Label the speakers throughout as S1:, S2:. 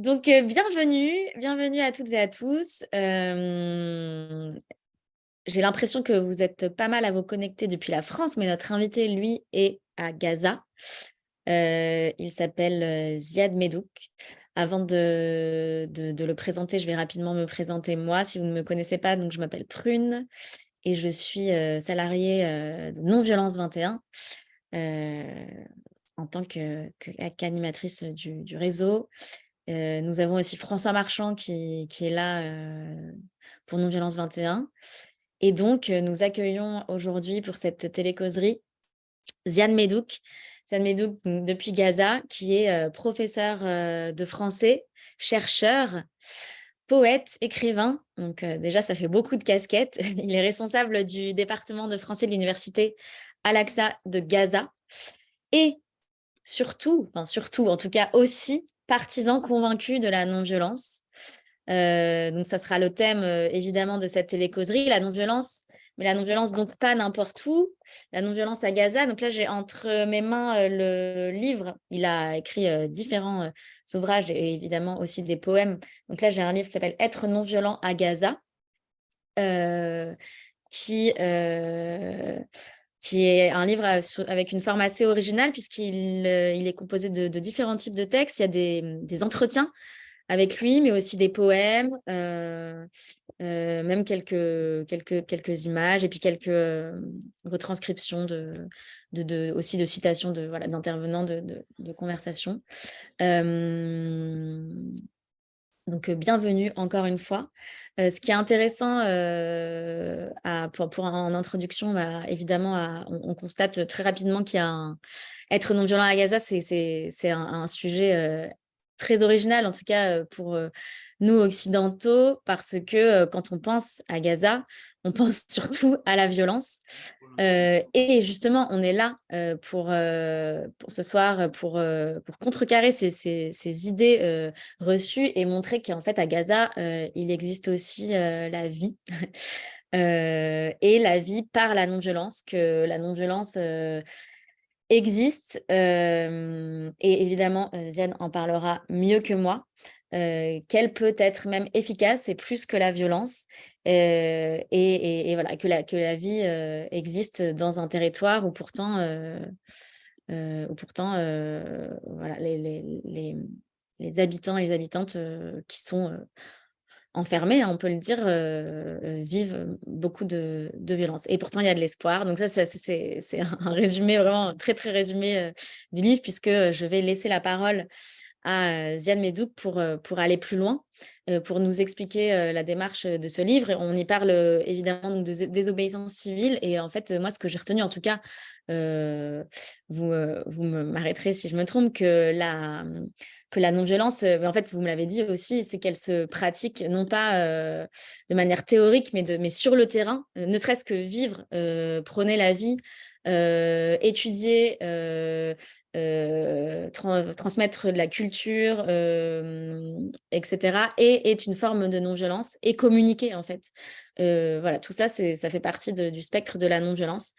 S1: Donc, bienvenue à toutes et à tous. J'ai l'impression que vous êtes pas mal à vous connecter depuis la France, mais notre invité, lui, est à Gaza. Il s'appelle Ziad Medhouk. Avant de le présenter, je vais rapidement me présenter moi. Si vous ne me connaissez pas, donc je m'appelle Prune et je suis salariée de Non-Violence 21 en tant qu'animatrice du réseau. Nous avons aussi François Marchand qui est là pour Non-Violence 21. Et donc, nous accueillons aujourd'hui pour cette télécauserie Ziad Medhouk. Ziad Medhouk, depuis Gaza, qui est professeur de français, chercheur, poète, écrivain. Donc déjà, ça fait beaucoup de casquettes. Il est responsable du département de français de l'université Al-Aqsa de Gaza. Et surtout, en tout cas aussi, partisan convaincu de la non-violence. Donc, ça sera le thème, évidemment, de cette télécauserie, la non-violence, mais la non-violence, donc pas n'importe où, la non-violence à Gaza. Donc là, j'ai entre mes mains le livre. Il a écrit différents ouvrages et évidemment aussi des poèmes. Donc là, j'ai un livre qui s'appelle « Être non-violent à Gaza », qui est un livre avec une forme assez originale puisqu'il est composé de différents types de textes. Il y a des entretiens avec lui, mais aussi des poèmes, même quelques images et puis quelques retranscriptions aussi de citations d'intervenants de conversations. Donc, bienvenue encore une fois. Ce qui est intéressant en introduction, évidemment, on constate très rapidement qu'il y a être non-violent à Gaza, c'est un sujet très original, en tout cas pour nous occidentaux, parce que quand on pense à Gaza, on pense surtout à la violence. Et justement, on est là pour ce soir, pour contrecarrer ces idées reçues et montrer qu'en fait, à Gaza, il existe aussi la vie. Et la vie par la non-violence, que la non-violence existe. Et évidemment, Ziad en parlera mieux que moi, qu'elle peut être même efficace et plus que la violence. Et voilà, que la vie existe dans un territoire où pourtant, voilà, les habitants et les habitantes qui sont enfermés, hein, on peut le dire, vivent beaucoup de violence. Et pourtant, il y a de l'espoir. Donc ça, c'est un résumé, vraiment très, très résumé du livre, puisque je vais laisser la parole à Ziad Medhouk pour aller plus loin, pour nous expliquer la démarche de ce livre. Et on y parle évidemment donc, de désobéissance civile. Et en fait, moi, ce que j'ai retenu, en tout cas, vous m'arrêterez si je me trompe, que la non-violence, en fait, vous me l'avez dit aussi, c'est qu'elle se pratique non pas de manière théorique, mais sur le terrain, ne serait-ce que vivre, prôner la vie, étudier, transmettre de la culture, etc. Et est une forme de non-violence et communiquer, en fait. Voilà, tout ça, ça fait partie du spectre de la non-violence.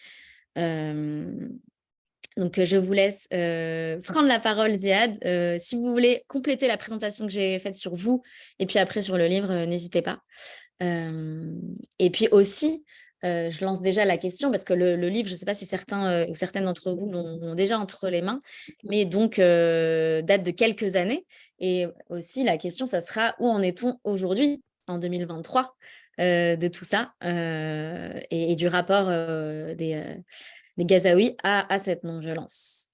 S1: Donc, je vous laisse prendre la parole, Ziad. Si vous voulez compléter la présentation que j'ai faite sur vous et puis après sur le livre, n'hésitez pas. Et puis aussi, je lance déjà la question parce que le livre, je ne sais pas si certains ou certaines d'entre vous l'ont déjà entre les mains, mais donc date de quelques années. Et aussi, la question, ça sera où en est-on aujourd'hui, en 2023, de tout ça et du rapport des Gazaouis à cette non-violence.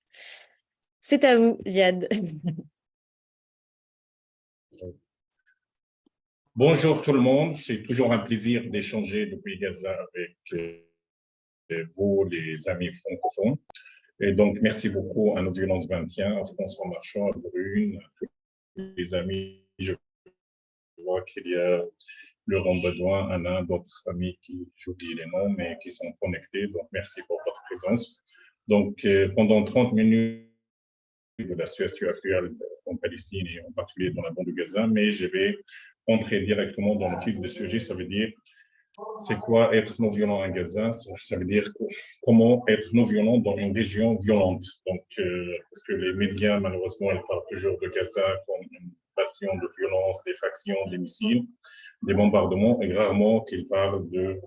S1: C'est à vous, Ziad.
S2: Bonjour tout le monde, c'est toujours un plaisir d'échanger depuis Gaza avec vous, les amis francophones. Et donc, merci beaucoup à Non-Violence 21, à François Marchand, à Brune, à tous les amis. Je vois qu'il y a Laurent Baudouin, Anna, d'autres amis qui, j'oublie les noms, mais qui sont connectés. Donc, merci pour votre présence. Donc, pendant 30 minutes, de la situation actuelle en Palestine et en particulier dans la bande de Gaza, mais je vais entrer directement dans le fil du sujet. Ça veut dire, c'est quoi être non-violent à Gaza? Ça veut dire comment être non-violent dans une région violente. Donc, parce que les médias, malheureusement, ils parlent toujours de Gaza comme une d'occupation, de violence, des factions, des missiles, des bombardements, et rarement qu'il parle de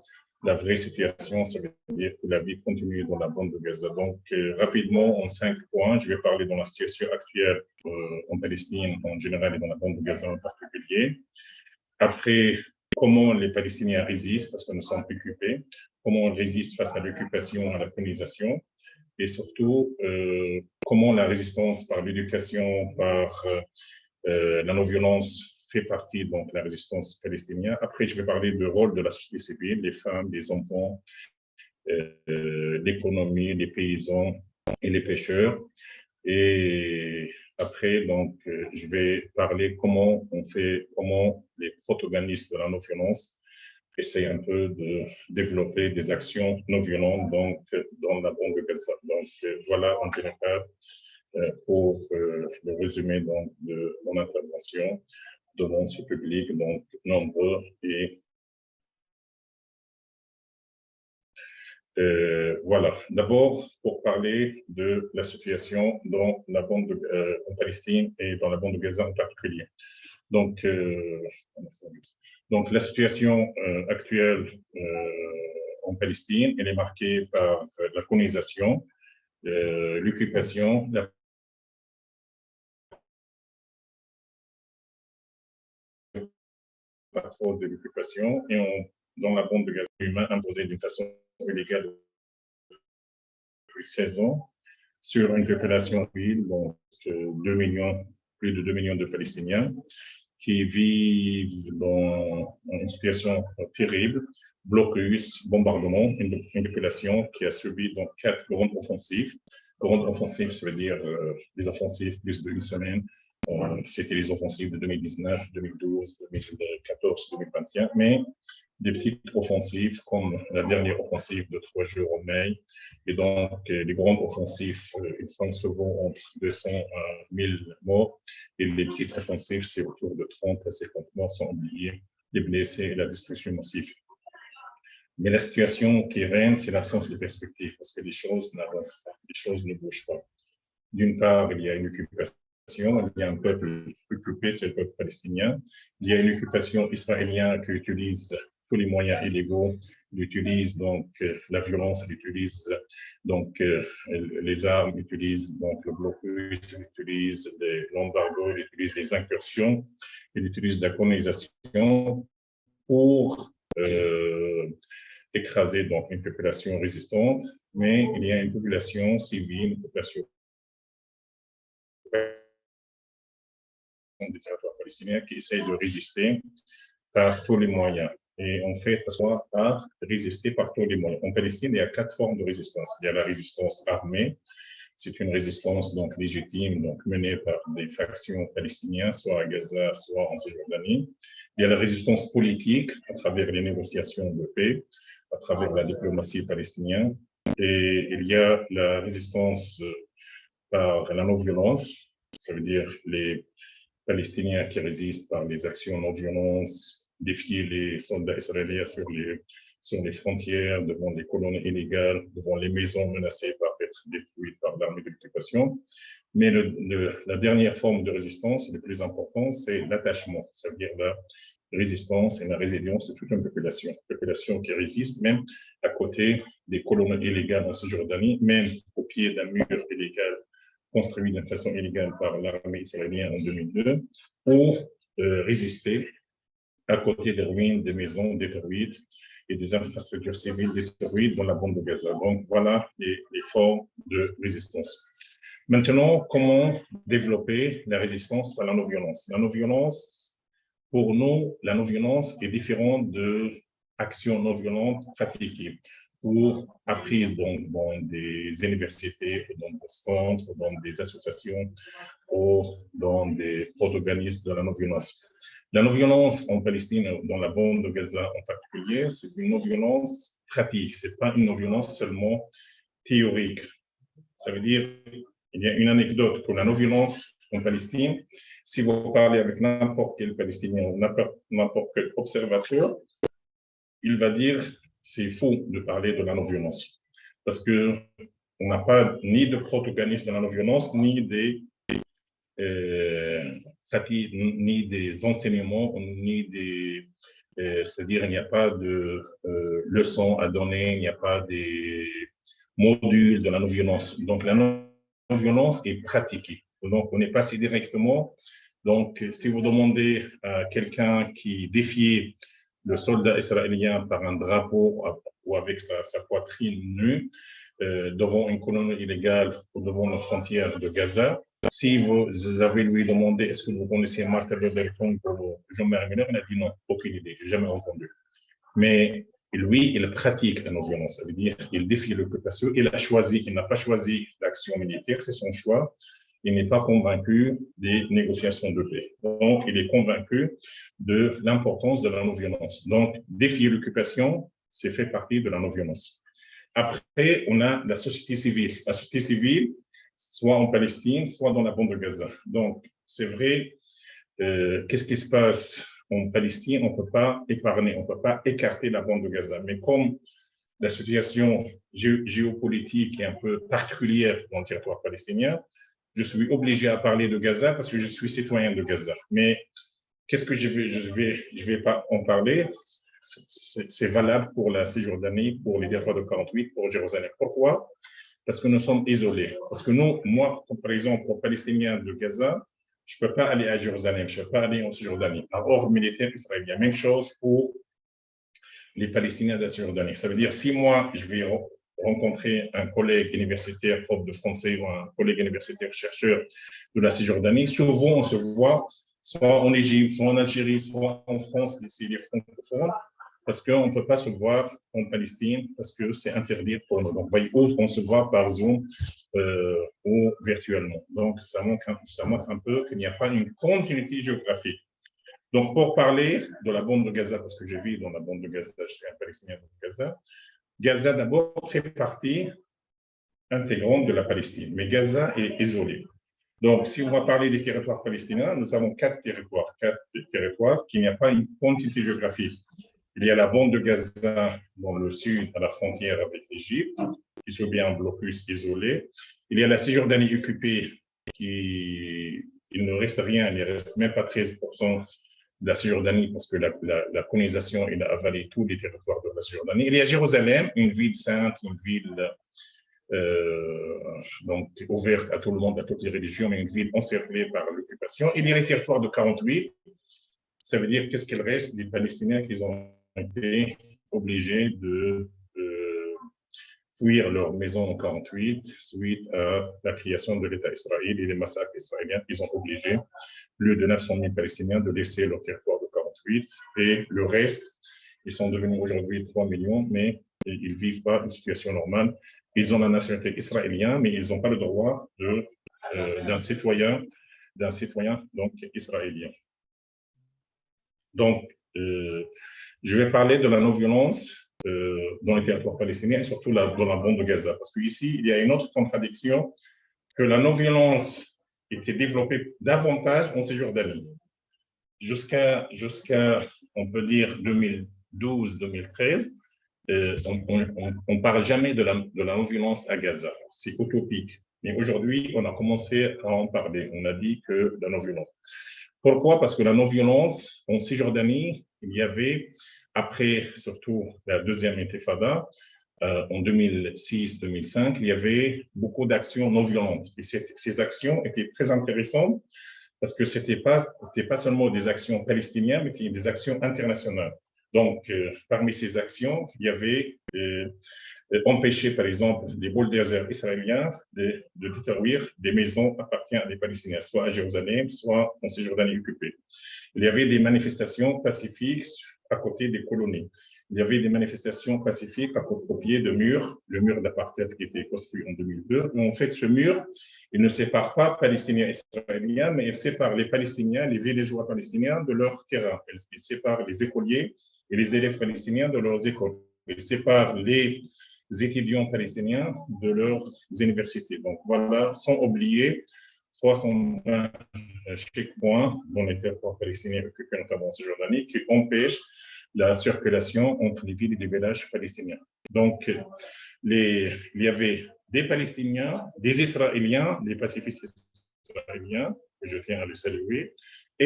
S2: la vraie situation, ça veut dire que la vie continue dans la bande de Gaza. Donc, rapidement, en 5 points, je vais parler de la situation actuelle en Palestine en général et dans la bande de Gaza en particulier. Après, comment les Palestiniens résistent, parce que nous sommes occupés, comment on résiste face à l'occupation, à la colonisation, et surtout, comment la résistance par l'éducation, par la non-violence fait partie donc de la résistance palestinienne. Après, je vais parler du rôle de la société civile, les femmes, les enfants, l'économie, les paysans et les pêcheurs. Et après, donc, je vais parler comment les protagonistes de la non-violence essayent un peu de développer des actions non-violentes donc, dans la bande de Gaza. Donc, voilà en général pour le résumé donc, de mon intervention devant ce public donc, nombreux et voilà. D'abord, pour parler de la situation dans la bande en Palestine et dans la bande de Gaza en particulier. Donc, la situation actuelle en Palestine, elle est marquée par la colonisation, l'occupation, la force de l'occupation, et dans la bande de Gaza, humain imposé d'une façon illégale depuis 16 ans sur une population civile, donc 2 millions, plus de 2 millions de Palestiniens qui vivent dans une situation terrible, blocus, bombardement, une population qui a subi donc 4 grandes offensives. Grandes offensives, ça veut dire des offensives plus d'une semaine. C'était les offensives de 2019, 2012, 2014, 2021, mais des petites offensives comme la dernière offensive de 3 jours en mai. Et donc, les grandes offensives, ils font souvent entre 200 à 1000 morts. Et les petites offensives, c'est autour de 30 à 50 morts, sans oublier les blessés et la destruction massive. Mais la situation qui règne, c'est l'absence de perspective, parce que les choses n'avancent pas, les choses ne bougent pas. D'une part, il y a une occupation, il y a un peuple occupé, c'est le peuple palestinien. Il y a une occupation israélienne qui utilise tous les moyens illégaux, il utilise donc la violence, il utilise donc les armes, il utilise donc le blocus, il utilise l'embargo, il utilise les incursions, il utilise la colonisation pour écraser donc une population résistante, mais il y a une population civile, une population des territoires palestiniens qui essayent de résister par tous les moyens. Et on fait soit à résister par tous les moyens. En Palestine, il y a 4 formes de résistance. Il y a la résistance armée, c'est une résistance donc légitime, donc menée par des factions palestiniennes, soit à Gaza, soit en Cisjordanie. Il y a la résistance politique à travers les négociations de paix, à travers la diplomatie palestinienne. Et il y a la résistance par la non-violence, ça veut dire les Palestiniens qui résistent par les actions non-violence, défier les soldats israéliens sur les frontières, devant les colonies illégales, devant les maisons menacées par être détruites par l'armée de l'occupation. Mais la dernière forme de résistance, le plus important, c'est l'attachement, c'est-à-dire la résistance et la résilience de toute une population qui résiste, même à côté des colonies illégales en Cisjordanie, même au pied d'un mur illégal construit d'une façon illégale par l'armée israélienne en 2002, pour résister à côté des ruines, des maisons détruites et des infrastructures civiles détruites dans la bande de Gaza. Donc voilà les formes de résistance. Maintenant, comment développer la résistance par la non-violence? La non-violence, pour nous, la non-violence est différente de actions non-violentes pratiquées ou apprises dans des universités, dans des centres, dans des associations ou dans des protagonistes de la non-violence. La non-violence en Palestine, dans la bande de Gaza en particulier, c'est une non-violence pratique, ce n'est pas une non-violence seulement théorique. Ça veut dire, il y a une anecdote pour la non-violence en Palestine. Si vous parlez avec n'importe quel Palestinien ou n'importe quel observateur, il va dire c'est faux de parler de la non-violence. Parce qu'on n'a pas ni de protagonistes de la non-violence, ni des ni des enseignements, ni des... c'est-à-dire, il n'y a pas de leçons à donner, il n'y a pas des modules de la non-violence. Donc, la non-violence est pratiquée. Donc, on est passé directement. Donc, si vous demandez à quelqu'un qui défiait le soldat israélien par un drapeau ou avec sa poitrine nue devant une colonne illégale ou devant la frontière de Gaza, si vous avez lui demandé est-ce que vous connaissez Martin Luther King ou Jean-Marie Miller, il a dit non, aucune idée, je n'ai jamais entendu. Mais lui, il pratique la non-violence, ça veut dire qu'il défie l'occupation, il n'a pas choisi l'action militaire, c'est son choix. Il n'est pas convaincu des négociations de paix. Donc, il est convaincu de l'importance de la non-violence. Donc, défier l'occupation, c'est fait partie de la non-violence. Après, on a la société civile. La société civile, soit en Palestine, soit dans la bande de Gaza. Donc, c'est vrai, qu'est-ce qui se passe en Palestine? On ne peut pas épargner, on ne peut pas écarter la bande de Gaza. Mais comme la situation géopolitique est un peu particulière dans le territoire palestinien, je suis obligé à parler de Gaza parce que je suis citoyen de Gaza. Mais qu'est-ce que je vais pas en parler? C'est valable pour la Cisjordanie, pour les territoires de 48, pour Jérusalem. Pourquoi? Parce que nous sommes isolés. Parce que moi, par exemple, pour Palestiniens de Gaza, je ne peux pas aller à Jérusalem, je ne peux pas aller en Cisjordanie, à ordre militaire israélien. Même chose pour les Palestiniens de la Cisjordanie. Ça veut dire, si moi, je vais rencontrer un collègue universitaire, prof de français, ou un collègue universitaire chercheur de la Cisjordanie, souvent on se voit soit en Égypte, soit en Algérie, soit en France, c'est les francophones, parce qu'on ne peut pas se voir en Palestine, parce que c'est interdit pour nous. Donc, on se voit par Zoom ou virtuellement. Donc, ça montre un peu qu'il n'y a pas une continuité géographique. Donc, pour parler de la bande de Gaza, parce que je vis dans la bande de Gaza, je suis un Palestinien de Gaza, Gaza d'abord fait partie intégrante de la Palestine, mais Gaza est isolée. Donc, si on va parler des territoires palestiniens, nous avons quatre territoires qui n'y a pas une continuité géographique. Il y a la bande de Gaza dans le sud, à la frontière avec l'Égypte, qui se bien un blocus isolé. Il y a la Cisjordanie occupée, il ne reste rien, il ne reste même pas 13% de la Cisjordanie parce que la colonisation il a avalé tous les territoires de la Cisjordanie. Il y a Jérusalem, une ville sainte, une ville donc ouverte à tout le monde, à toutes les religions, mais une ville encerclée par l'occupation. Il y a les territoires de 48, ça veut dire qu'est-ce qu'il reste des Palestiniens qui ont été obligés de fuir leur maison en 48 suite à la création de l'État israélien et les massacres israéliens. Ils ont obligé plus de 900 000 Palestiniens de laisser leur territoire de 48 et le reste, ils sont devenus aujourd'hui 3 millions, mais ils ne vivent pas une situation normale. Ils ont la nationalité israélienne, mais ils n'ont pas le droit d'un citoyen donc israélien. Donc, je vais parler de la non-violence dans les territoires palestiniens et surtout dans la bande de Gaza. Parce qu'ici, il y a une autre contradiction, que la non-violence était développée davantage en Cisjordanie. Jusqu'à, on peut dire, 2012-2013, on ne parle jamais de la non-violence à Gaza. C'est utopique. Mais aujourd'hui, on a commencé à en parler. On a dit que la non-violence. Pourquoi? Parce que la non-violence en Cisjordanie, il y avait, après surtout la deuxième intifada, en 2006-2005, il y avait beaucoup d'actions non violentes. Et ces actions étaient très intéressantes parce que ce n'était pas seulement des actions palestiniennes, mais des actions internationales. Donc, parmi ces actions, il y avait empêcher, par exemple, les bulldozers israéliens de détruire des maisons appartenant à des Palestiniens, soit à Jérusalem, soit en Cisjordanie occupée. Il y avait des manifestations pacifiques à côté des colonies. Il y avait des manifestations pacifiques au pied de murs, le mur d'apartheid qui était construit en 2002. Mais en fait, ce mur, il ne sépare pas Palestiniens et Israéliens, mais il sépare les Palestiniens, les villageois palestiniens de leur terrain. Il sépare les écoliers et les élèves palestiniens de leurs écoles. Il sépare les étudiants palestiniens de leurs universités. Donc voilà, sans oublier 320 checkpoints dans les territoires palestiniens occupés, notamment en Cisjordanie, qui empêchent la circulation entre les villes et les villages palestiniens. Donc, il y avait des Palestiniens, des Israéliens, des pacifistes israéliens, que je tiens à le saluer,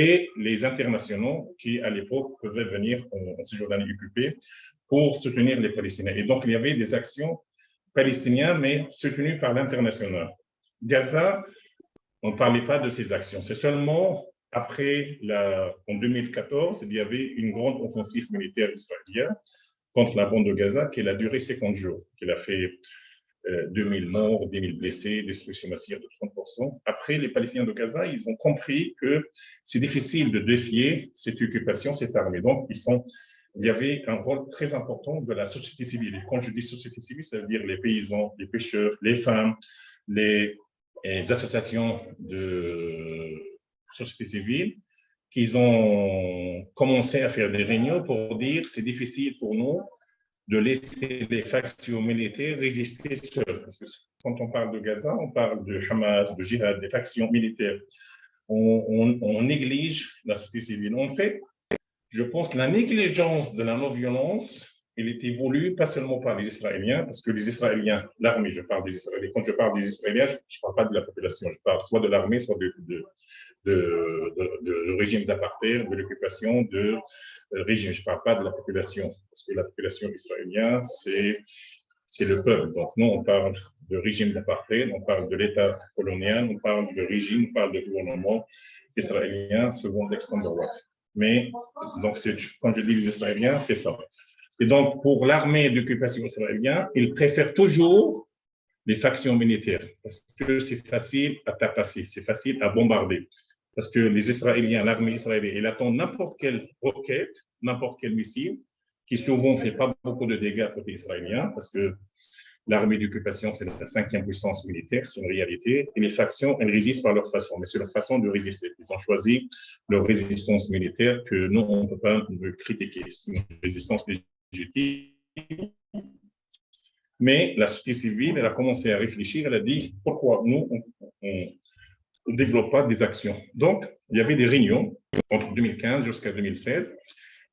S2: et les internationaux qui, à l'époque, pouvaient venir en Cisjordanie occupée pour soutenir les Palestiniens. Et donc, il y avait des actions palestiniennes, mais soutenues par l'international. Gaza, on ne parlait pas de ces actions. C'est seulement après, en 2014, il y avait une grande offensive militaire israélienne contre la bande de Gaza qui a duré 50 jours, qui a fait 2000 morts, 10 000 blessés, destruction massive de 30%. Après, les Palestiniens de Gaza, ils ont compris que c'est difficile de défier cette occupation, cette armée. Donc, il y avait un rôle très important de la société civile. Et quand je dis société civile, ça veut dire les paysans, les pêcheurs, les femmes, les associations de société civile, qui ont commencé à faire des réunions pour dire c'est difficile pour nous de laisser les factions militaires résister seules. Parce que quand on parle de Gaza, on parle de Hamas, de Jihad, des factions militaires. On néglige la société civile. En fait, je pense que la négligence de la non-violence, elle était voulue pas seulement par les Israéliens, parce que les Israéliens, l'armée, je parle des Israéliens, quand je parle des Israéliens, je ne parle pas de la population, je parle soit de l'armée, soit de régime d'apartheid, de l'occupation, de régime. Je ne parle pas de la population, parce que la population israélienne, c'est le peuple. Donc, nous, on parle de régime d'apartheid, on parle de l'État colonial, on parle de régime, on parle de gouvernement israélien selon l'extrême droite. Mais, donc, quand je dis les Israéliens, c'est ça. Et donc, pour l'armée d'occupation israélienne, ils préfèrent toujours les factions militaires, parce que c'est facile à tapasser, c'est facile à bombarder. Parce que les Israéliens, l'armée israélienne, elle attend n'importe quelle roquette, n'importe quel missile, qui souvent ne fait pas beaucoup de dégâts côté israélien, parce que l'armée d'occupation, c'est la 5e puissance militaire, c'est une réalité. Et les factions, elles résistent par leur façon, mais c'est leur façon de résister. Ils ont choisi leur résistance militaire que nous, on ne peut pas critiquer. C'est une résistance légitime. Mais la société civile, elle a commencé à réfléchir, elle a dit pourquoi nous, on ne développe pas des actions. Donc, il y avait des réunions entre 2015 jusqu'à 2016.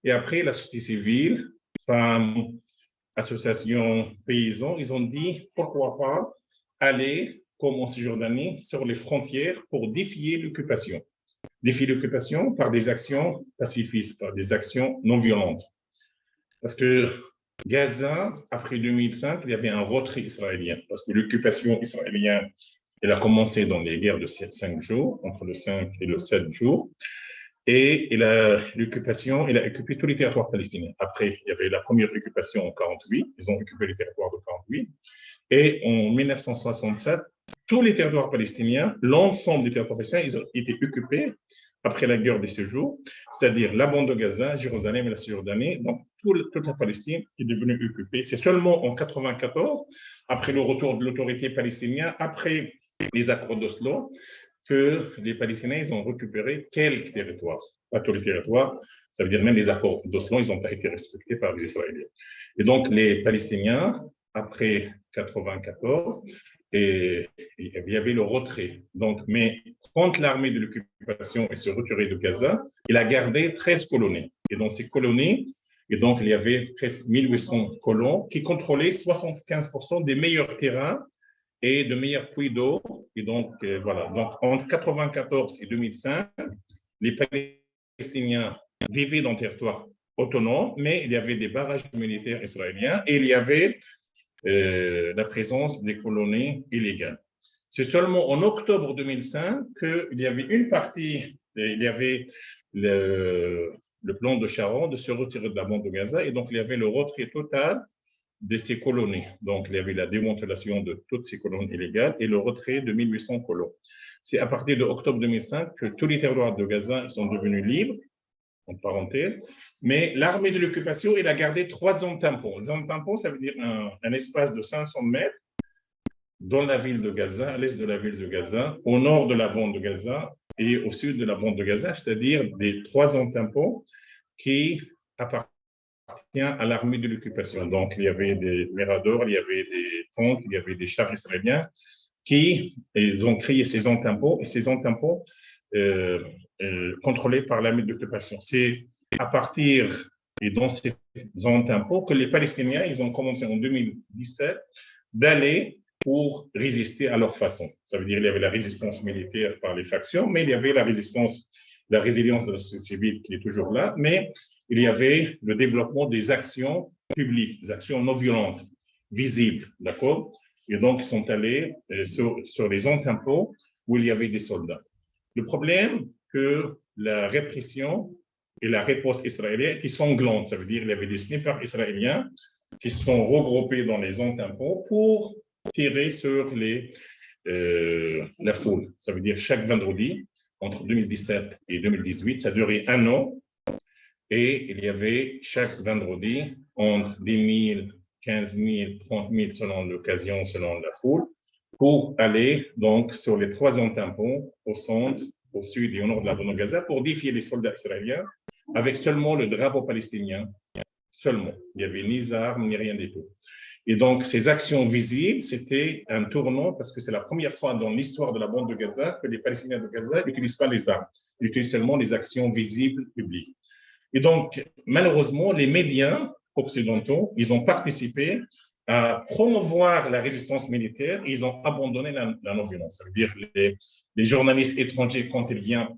S2: Et après, la société civile, femmes, associations, paysans, ils ont dit pourquoi pas aller, comme en Cisjordanie, sur les frontières pour défier l'occupation. Défier l'occupation par des actions pacifistes, par des actions non violentes. Parce que Gaza, après 2005, il y avait un retrait israélien, parce que l'occupation israélienne, elle a commencé dans les guerres de 5 jours, entre le 5 et le 7 jours, et l'occupation, elle a occupé tous les territoires palestiniens. Après, il y avait la première occupation en 48, ils ont occupé les territoires de 48, et en 1967, tous les territoires palestiniens, l'ensemble des territoires palestiniens, ils ont été occupés après la guerre des séjours, c'est-à-dire la bande de Gaza, Jérusalem et la Cisjordanie. Donc, toute la Palestine est devenue occupée. C'est seulement en 1994, après le retour de l'autorité palestinienne, après les accords d'Oslo, que les Palestiniens ils ont récupéré quelques territoires. Pas tous les territoires, ça veut dire même les accords d'Oslo, ils n'ont pas été respectés par les Israéliens. Et donc, les Palestiniens, après 1994, et il y avait le retrait. Donc, mais quand l'armée de l'occupation s'est retirée de Gaza, il a gardé 13 colonies. Et dans ces colonies, et donc il y avait presque 1800 colons qui contrôlaient 75% des meilleurs terrains et de meilleurs puits d'eau. Et donc, voilà. Donc, entre 1994 et 2005, les Palestiniens vivaient dans le territoire autonome, mais il y avait des barrages militaires israéliens et il y avait la présence des colonies illégales. C'est seulement en octobre 2005 qu'il y avait une partie, il y avait le plan de Sharon de se retirer de la bande de Gaza et donc il y avait le retrait total de ces colonies. Donc il y avait la démantelation de toutes ces colonies illégales et le retrait de 1800 colons. C'est à partir de octobre 2005 que tous les territoires de Gaza sont devenus libres, en parenthèse, mais l'armée de l'occupation, elle a gardé 3 zones tampons. Zone tampon, ça veut dire un espace de 500 mètres dans la ville de Gaza, à l'est de la ville de Gaza, au nord de la bande de Gaza et au sud de la bande de Gaza, c'est-à-dire des 3 zones tampons qui appartiennent à l'armée de l'occupation. Donc, il y avait des miradors, il y avait des tanks, il y avait des chars israéliens qui ils ont créé ces zones tampons et ces zones tampons contrôlées par l'armée de l'occupation. C'est à partir et dans ces zones tampons que les Palestiniens, ils ont commencé en 2017 d'aller pour résister à leur façon. Ça veut dire qu'il y avait la résistance militaire par les factions, mais il y avait la résistance la résilience de la société civile qui est toujours là, mais il y avait le développement des actions publiques, des actions non violentes, visibles, d'accord? Et donc, ils sont allés sur les entrepôts où il y avait des soldats. Le problème, que la répression et la riposte israélienne qui sont glandes, ça veut dire qu'il y avait des snipers israéliens qui se sont regroupés dans les entrepôts pour tirer sur la foule. Ça veut dire chaque vendredi, entre 2017 et 2018, ça durait un an, et il y avait chaque vendredi entre 10 000, 15 000, 30 000 selon l'occasion, selon la foule, pour aller donc sur les 3 entrepôts au centre, au sud et au nord de la bande de Gaza pour défier les soldats israéliens avec seulement le drapeau palestinien, seulement. Il n'y avait ni armes, ni rien du tout. Et donc, ces actions visibles, c'était un tournant parce que c'est la première fois dans l'histoire de la bande de Gaza que les Palestiniens de Gaza n'utilisent pas les armes, ils utilisent seulement les actions visibles publiques. Et donc, malheureusement, les médias occidentaux, ils ont participé à promouvoir la résistance militaire, ils ont abandonné la non-violence. Ça veut dire les journalistes étrangers, quand ils viennent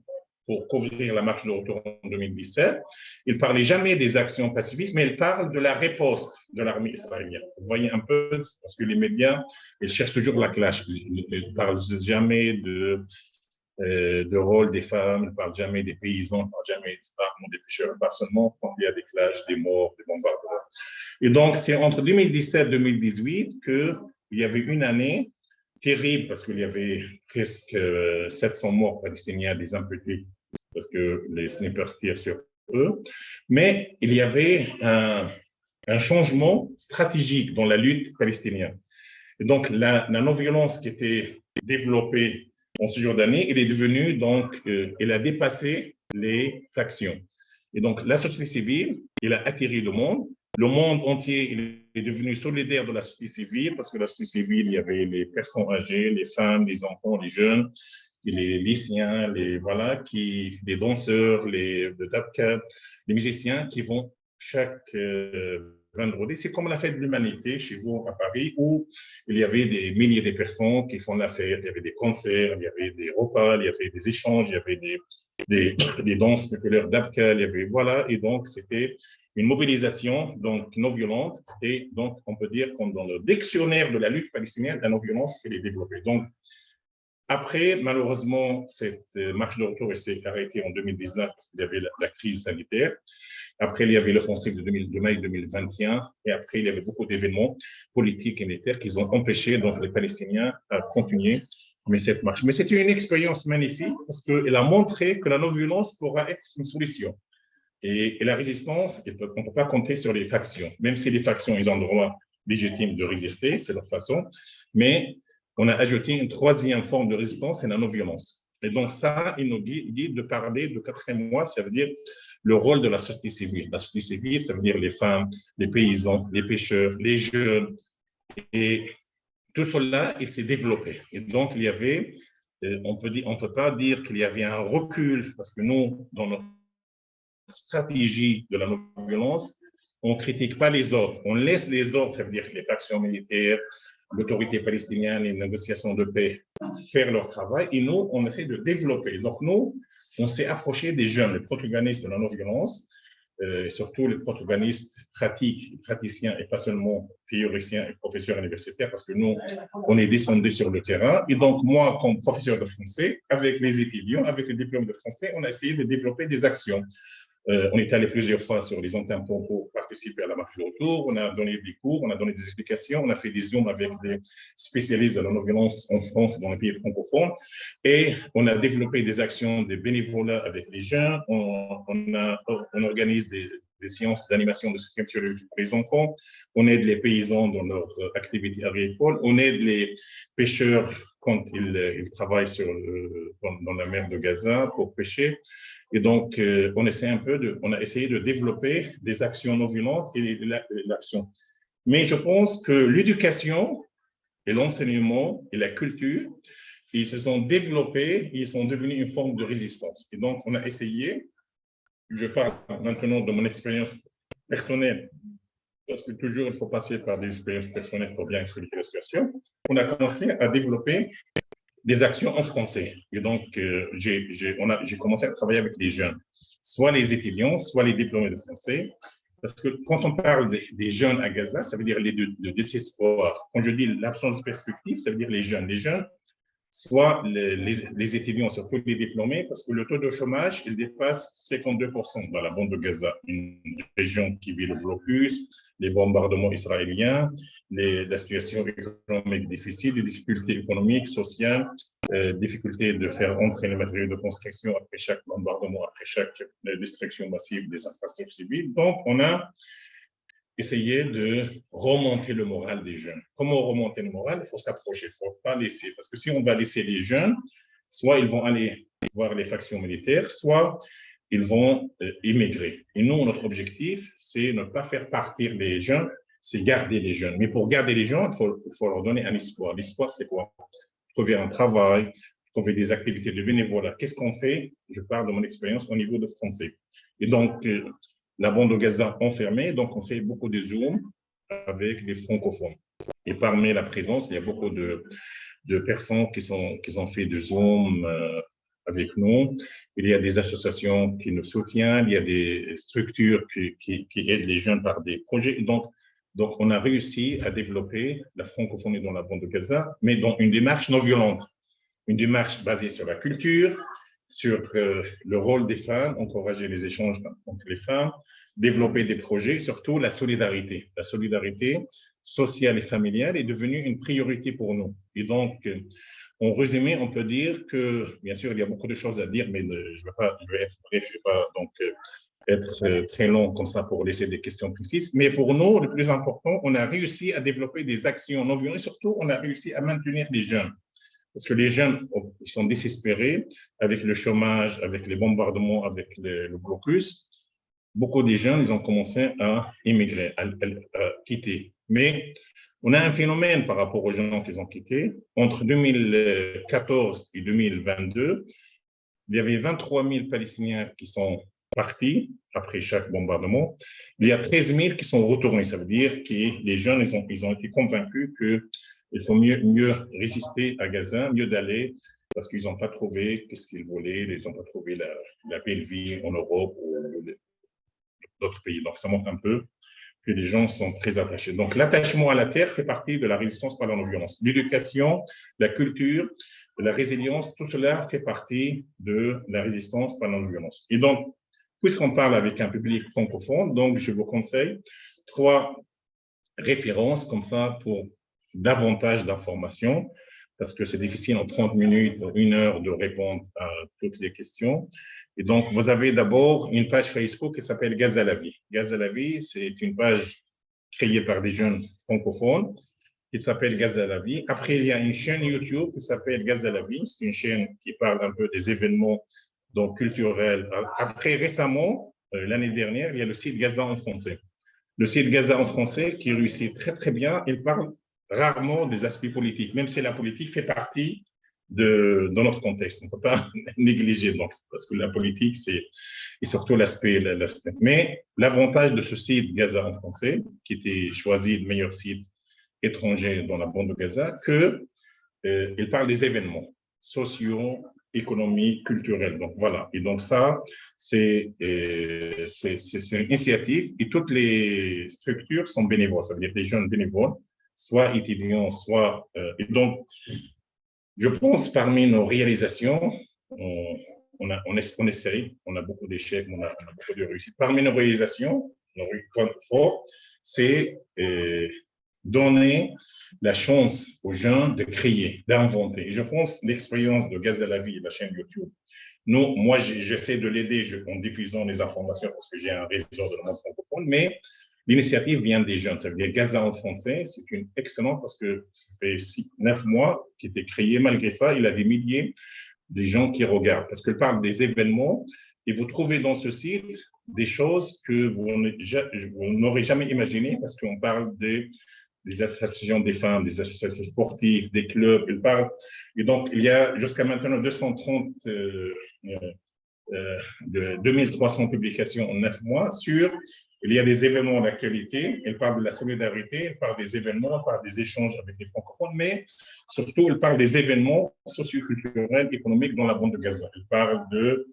S2: pour couvrir la marche de retour en 2017, ils ne parlaient jamais des actions pacifiques, mais ils parlent de la riposte de l'armée israélienne. Vous voyez un peu, parce que les médias, ils cherchent toujours la clash. Ils ne parlent jamais de rôle des femmes, ils ne parlent jamais des paysans, ils ne parlent jamais des armes, des pêcheurs, pas seulement quand il y a des clashs, des morts, des bombardements. Et donc, c'est entre 2017 et 2018 qu'il y avait une année terrible parce qu'il y avait presque 700 morts palestiniens, des imputés, parce que les snipers tirent sur eux. Mais il y avait un changement stratégique dans la lutte palestinienne. Et donc, la non-violence qui était développée en ce jour d'année, elle est devenue, donc, elle a dépassé les factions. Et donc, la société civile, elle a attiré le monde. Le monde entier il est devenu solidaire de la société civile parce que la société civile, il y avait les personnes âgées, les femmes, les enfants, les jeunes, les lycéens, les danseurs, les musiciens qui vont chaque vendredi. C'est comme la fête de l'humanité chez vous à Paris où il y avait des milliers de personnes qui font la fête. Il y avait des concerts, il y avait des repas, il y avait des échanges, il y avait des danses populaires d'Abkal, il y avait, voilà. Et donc, c'était une mobilisation donc non violente. Et donc, on peut dire que dans le dictionnaire de la lutte palestinienne, la non-violence, elle est développée. Donc, après, malheureusement, cette marche de retour s'est arrêtée en 2019 parce qu'il y avait la crise sanitaire. Après, il y avait l'offensive de mai 2021. Et après, il y avait beaucoup d'événements politiques et militaires qui ont empêché donc, les Palestiniens à continuer cette marche. Mais c'était une expérience magnifique parce qu'elle a montré que la non-violence pourra être une solution. Et la résistance, on ne peut pas compter sur les factions. Même si les factions, ils ont le droit légitime de résister, c'est leur façon. Mais on a ajouté une troisième forme de résistance, c'est la non-violence. Et donc ça, il nous dit de parler de 4e mois, ça veut dire le rôle de la société civile. La société civile, ça veut dire les femmes, les paysans, les pêcheurs, les jeunes. Et tout cela, il s'est développé. Et donc, il y avait, on peut pas dire qu'il y avait un recul, parce que nous, dans notre stratégie de la non-violence, on ne critique pas les ordres. On laisse les ordres, ça veut dire les factions militaires, l'autorité palestinienne, les négociations de paix, faire leur travail. Et nous, on essaie de développer. Donc, nous, on s'est approché des jeunes, les protagonistes de la non-violence, surtout les protagonistes pratiques, praticiens et pas seulement théoriciens et professeurs universitaires, parce que nous, on est descendus sur le terrain. Et donc, moi, comme professeur de français, avec les étudiants, avec le diplôme de français, on a essayé de développer des actions. On est allé plusieurs fois sur les entrepôts pour participer à la marche de retour. On a donné des cours, on a donné des explications, on a fait des zooms avec des spécialistes de la non-violence en France, dans les pays francophones. Et on a développé des actions de bénévolat avec les jeunes. On organise des séances d'animation de soutien psychologique pour les enfants. On aide les paysans dans leur activité agricole. On aide les pêcheurs quand ils travaillent dans la mer de Gaza pour pêcher. Et donc, on a essayé de développer des actions non violentes et l'action. Mais je pense que l'éducation et l'enseignement et la culture, ils se sont développés, ils sont devenus une forme de résistance. Et donc, on a essayé, je parle maintenant de mon expérience personnelle, parce que toujours il faut passer par des expériences personnelles pour bien expliquer la situation. On a commencé à développer des actions en français. Et donc, j'ai commencé à travailler avec les jeunes, soit les étudiants, soit les diplômés de français. Parce que quand on parle des jeunes à Gaza, ça veut dire le désespoir. Quand je dis l'absence de perspective, ça veut dire les jeunes. Les jeunes, soit les étudiants, surtout les diplômés, parce que le taux de chômage, il dépasse 52% dans la bande de Gaza, une région qui vit le blocus, les bombardements israéliens, la situation économique difficile, les difficultés économiques, sociales, difficultés de faire entrer les matériaux de construction après chaque bombardement, après chaque destruction massive des infrastructures civiles. Donc, on a essayer de remonter le moral des jeunes. Comment remonter le moral? Il faut s'approcher, il ne faut pas laisser. Parce que si on va laisser les jeunes, soit ils vont aller voir les factions militaires, soit ils vont immigrer. Et nous, notre objectif, c'est ne pas faire partir les jeunes, c'est garder les jeunes. Mais pour garder les gens, il faut leur donner un espoir. L'espoir, c'est quoi? Trouver un travail, trouver des activités de bénévolat. Qu'est-ce qu'on fait? Je parle de mon expérience au niveau de français. Et donc, la bande de Gaza enfermée, donc on fait beaucoup de Zoom avec les francophones. Et parmi la présence, il y a beaucoup de personnes qui ont fait de Zoom avec nous. Il y a des associations qui nous soutiennent, il y a des structures qui aident les jeunes par des projets. Donc, on a réussi à développer la francophonie dans la bande de Gaza, mais dans une démarche non violente, une démarche basée sur la culture, sur le rôle des femmes, encourager les échanges entre les femmes, développer des projets, surtout la solidarité. La solidarité sociale et familiale est devenue une priorité pour nous. Et donc, en résumé, on peut dire que, bien sûr, il y a beaucoup de choses à dire, mais je vais être bref, je ne vais pas donc être très long comme ça pour laisser des questions précises. Mais pour nous, le plus important, on a réussi à développer des actions non violentes, surtout on a réussi à maintenir les jeunes. Parce que les jeunes, ils sont désespérés avec le chômage, avec les bombardements, avec le blocus. Beaucoup de jeunes, ils ont commencé à immigrer, à quitter. Mais on a un phénomène par rapport aux gens qui ont quitté. Entre 2014 et 2022, il y avait 23 000 Palestiniens qui sont partis après chaque bombardement. Il y a 13 000 qui sont retournés. Ça veut dire que les jeunes, ils ont été convaincus qu'il faut mieux résister à Gaza, mieux d'aller, parce qu'ils n'ont pas trouvé ce qu'ils voulaient, ils n'ont pas trouvé la belle vie en Europe ou d'autres pays. Donc, ça montre un peu que les gens sont très attachés. Donc, l'attachement à la terre fait partie de la résistance par la non-violence. L'éducation, la culture, la résilience, tout cela fait partie de la résistance par la non-violence. Et donc, puisqu'on parle avec un public francophone, donc je vous conseille 3 références comme ça pour davantage d'informations, parce que c'est difficile en 30 minutes, 1 heure de répondre à toutes les questions. Et donc, vous avez d'abord une page Facebook qui s'appelle Gaza la vie. Gaza la vie, c'est une page créée par des jeunes francophones qui s'appelle Gaza la vie. Après, il y a une chaîne YouTube qui s'appelle Gaza la vie. C'est une chaîne qui parle un peu des événements donc, culturels. Après, récemment, l'année dernière, il y a le site Gaza en français. Le site Gaza en français qui réussit très, très bien. Il parle rarement des aspects politiques, même si la politique fait partie dans notre contexte. On ne peut pas négliger, donc, parce que la politique, c'est surtout l'aspect. Mais l'avantage de ce site Gaza en français, qui était choisi le meilleur site étranger dans la bande de Gaza, qu'il parle des événements sociaux, économiques, culturels. Donc voilà. Et donc ça, c'est une initiative et toutes les structures sont bénévoles. Ça veut dire des jeunes bénévoles, soit étudiants, soit. Et donc, je pense parmi nos réalisations, on essaye, on a beaucoup d'échecs, on a beaucoup de réussites. Parmi nos réalisations, nos points forts, c'est donner la chance aux gens de créer, d'inventer. Et je pense l'expérience de Gaza la vie et la chaîne YouTube. Moi, j'essaie de l'aider en diffusant les informations parce que j'ai un réseau de monde francophone, mais l'initiative vient des jeunes. Ça veut dire Gaza en français, c'est une excellente parce que ça fait 9 mois qu'il était créé. Malgré ça, il a des milliers de gens qui regardent parce qu'il parle des événements et vous trouvez dans ce site des choses que vous n'aurez jamais imaginées parce qu'on parle des associations des femmes, des associations sportives, des clubs. Il parle, et donc, il y a jusqu'à maintenant 2300 publications en 9 mois sur Il y a des événements d'actualité, elle parle de la solidarité, elle parle des événements, elle parle des échanges avec les francophones, mais surtout, elle parle des événements socio-culturels, économiques dans la bande de Gaza. Elle parle de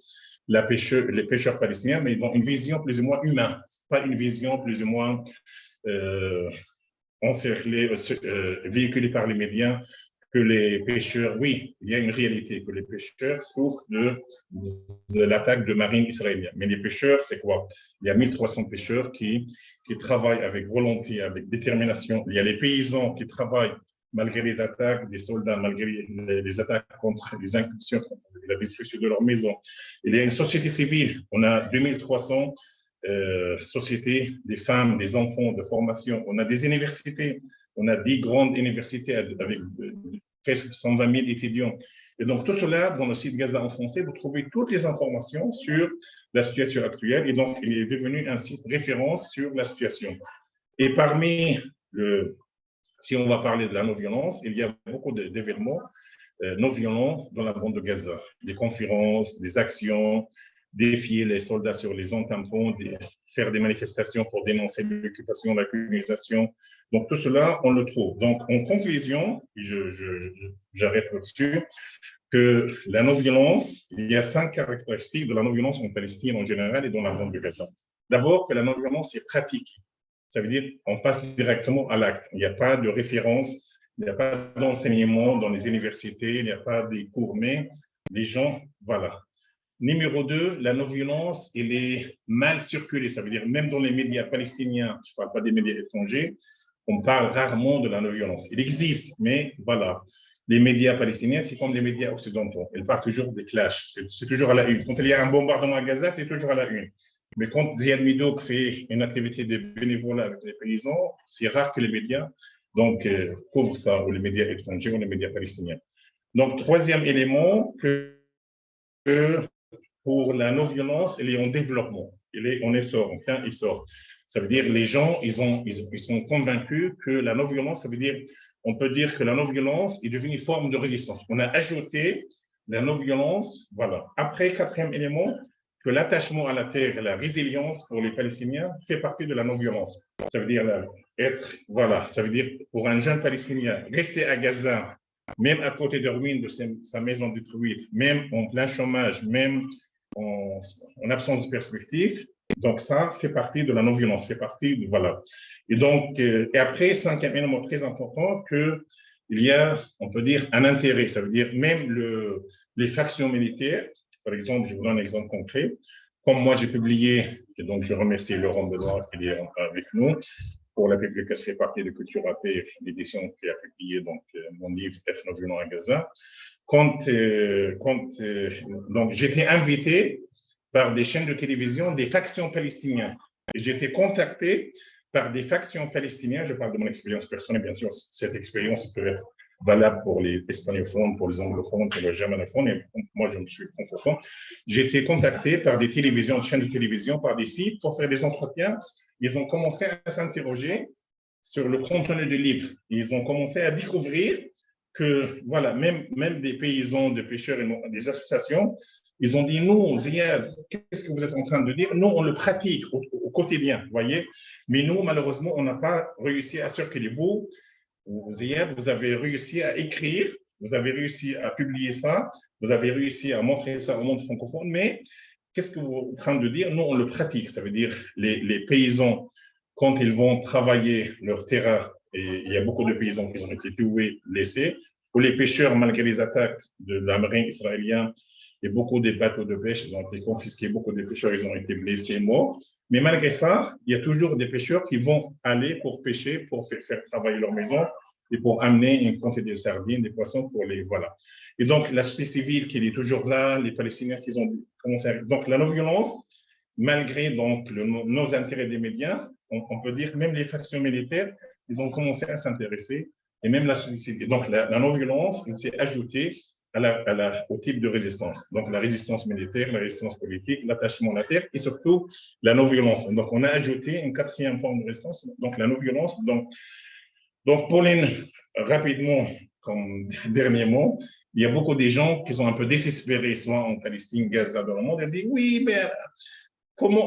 S2: les pêcheurs palestiniens, mais dans une vision plus ou moins humaine, pas une vision plus ou moins euh, encerclée, véhiculée par les médias, que les pêcheurs, oui, il y a une réalité, que les pêcheurs souffrent de l'attaque de marine israélienne. Mais les pêcheurs, c'est quoi? Il y a 1300 pêcheurs qui travaillent avec volonté, avec détermination. Il y a les paysans qui travaillent malgré les attaques des soldats, malgré les attaques contre les incursions, la destruction de leur maison. Il y a une société civile. On a 2300 sociétés, des femmes, des enfants de formation. On a des universités. On a 10 grandes universités avec presque 120 000 étudiants. Et donc, tout cela, dans le site Gaza en français, vous trouvez toutes les informations sur la situation actuelle. Et donc, il est devenu un site référence sur la situation. Et parmi si on va parler de la non-violence, il y a beaucoup d'événements non violents dans la bande de Gaza. Des conférences, des actions, défier les soldats sur les tampons, faire des manifestations pour dénoncer l'occupation, la colonisation. Donc, tout cela, on le trouve. Donc, en conclusion, j'arrête là-dessus, que la non-violence, il y a 5 caractéristiques de la non-violence en Palestine en général et dans la bande de Gaza. D'abord, que la non-violence est pratique. Ça veut dire qu'on passe directement à l'acte. Il n'y a pas de référence, il n'y a pas d'enseignement dans les universités, il n'y a pas des cours, mais les gens, voilà. Numéro 2, la non-violence, elle est mal circulée. Ça veut dire, même dans les médias palestiniens, je ne parle pas des médias étrangers, on parle rarement de la non-violence. Il existe, mais voilà. Les médias palestiniens, c'est comme les médias occidentaux. Ils parlent toujours des clashs. C'est toujours à la une. Quand il y a un bombardement à Gaza, c'est toujours à la une. Mais quand Ziad Midouk fait une activité de bénévolat avec les paysans, c'est rare que les médias couvrent ça, ou les médias étrangers ou les médias palestiniens. Donc, troisième élément, que pour la non-violence, elle est en développement, elle est en essor, en plein essor. Ça veut dire les gens, ils sont convaincus que la non-violence, ça veut dire, on peut dire que la non-violence est devenue une forme de résistance. On a ajouté la non-violence, voilà. Après, quatrième élément, que l'attachement à la terre et la résilience pour les Palestiniens fait partie de la non-violence. Ça veut dire voilà, ça veut dire pour un jeune Palestinien, rester à Gaza, même à côté de ruines de sa maison détruite, même en plein chômage, même en absence de perspective. Donc, ça fait partie de la non-violence, fait partie de, voilà. Et donc, et après, cinquième élément très important, qu'il y a, on peut dire, un intérêt. Ça veut dire même les factions militaires, par exemple, je vous donne un exemple concret. Comme moi, j'ai publié, et donc je remercie Laurent Benoît qui est avec nous, pour la publication, fait partie de Culture à Paix, l'édition qui a publié donc, mon livre Ethno-violent à Gaza. Donc, j'étais invité par des chaînes de télévision des factions palestiniennes. Et j'étais contacté par des factions palestiniennes. Je parle de mon expérience personnelle, bien sûr. Cette expérience peut être valable pour les hispanophones, pour les anglophones, pour les germanophones. Et moi, je me suis francophone. J'ai été contacté par des télévisions, des chaînes de télévision, par des sites pour faire des entretiens. Ils ont commencé à s'interroger sur le contenu du livre. Ils ont commencé à découvrir que, voilà, même des paysans, des pêcheurs, et des associations, ils ont dit, nous, Ziad, qu'est-ce que vous êtes en train de dire? Nous, on le pratique au quotidien, vous voyez. Mais nous, malheureusement, on n'a pas réussi à circuler. Vous, Ziad, vous avez réussi à écrire, vous avez réussi à publier ça, vous avez réussi à montrer ça au monde francophone, mais qu'est-ce que vous êtes en train de dire? Nous, on le pratique. Ça veut dire les paysans, quand ils vont travailler leur terrain, et il y a beaucoup de paysans qui ont été tués, laissés, ou les pêcheurs, malgré les attaques de la marine israélienne, et beaucoup des bateaux de pêche, ils ont été confisqués, beaucoup de pêcheurs, ils ont été blessés, morts. Mais malgré ça, il y a toujours des pêcheurs qui vont aller pour pêcher, pour faire travailler leur maison, et pour amener une quantité de sardines, des poissons pour les, voilà. Et donc, la société civile qui est toujours là, les Palestiniens qui ont commencé à... Donc, la non-violence, malgré donc nos intérêts des médias, on peut dire même les factions militaires, ils ont commencé à s'intéresser, et même la société civile. Donc, la non-violence, elle s'est ajoutée au type de résistance. Donc, la résistance militaire, la résistance politique, l'attachement à la terre, et surtout la non-violence. Donc, on a ajouté une quatrième forme de résistance, donc la non-violence. Donc, Pauline, rapidement, comme dernier mot, il y a beaucoup de gens qui sont un peu désespérés, soit en Palestine, Gaza, dans le monde, ils disent oui, mais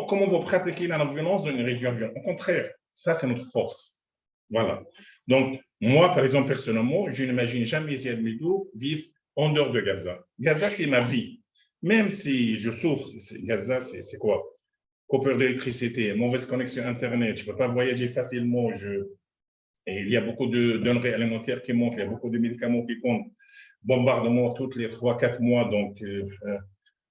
S2: comment vous pratiquez la non-violence dans une région violente? Au contraire, ça, c'est notre force. Voilà. Donc, moi, par exemple, personnellement, je n'imagine jamais Ziad Medou vivre en dehors de Gaza. Gaza, c'est ma vie. Même si je souffre, Gaza, c'est quoi? Coupure d'électricité, mauvaise connexion Internet, je ne peux pas voyager facilement, et il y a beaucoup de denrées alimentaires qui manquent, il y a beaucoup de médicaments qui comptent, bombardement toutes les 3-4 mois, donc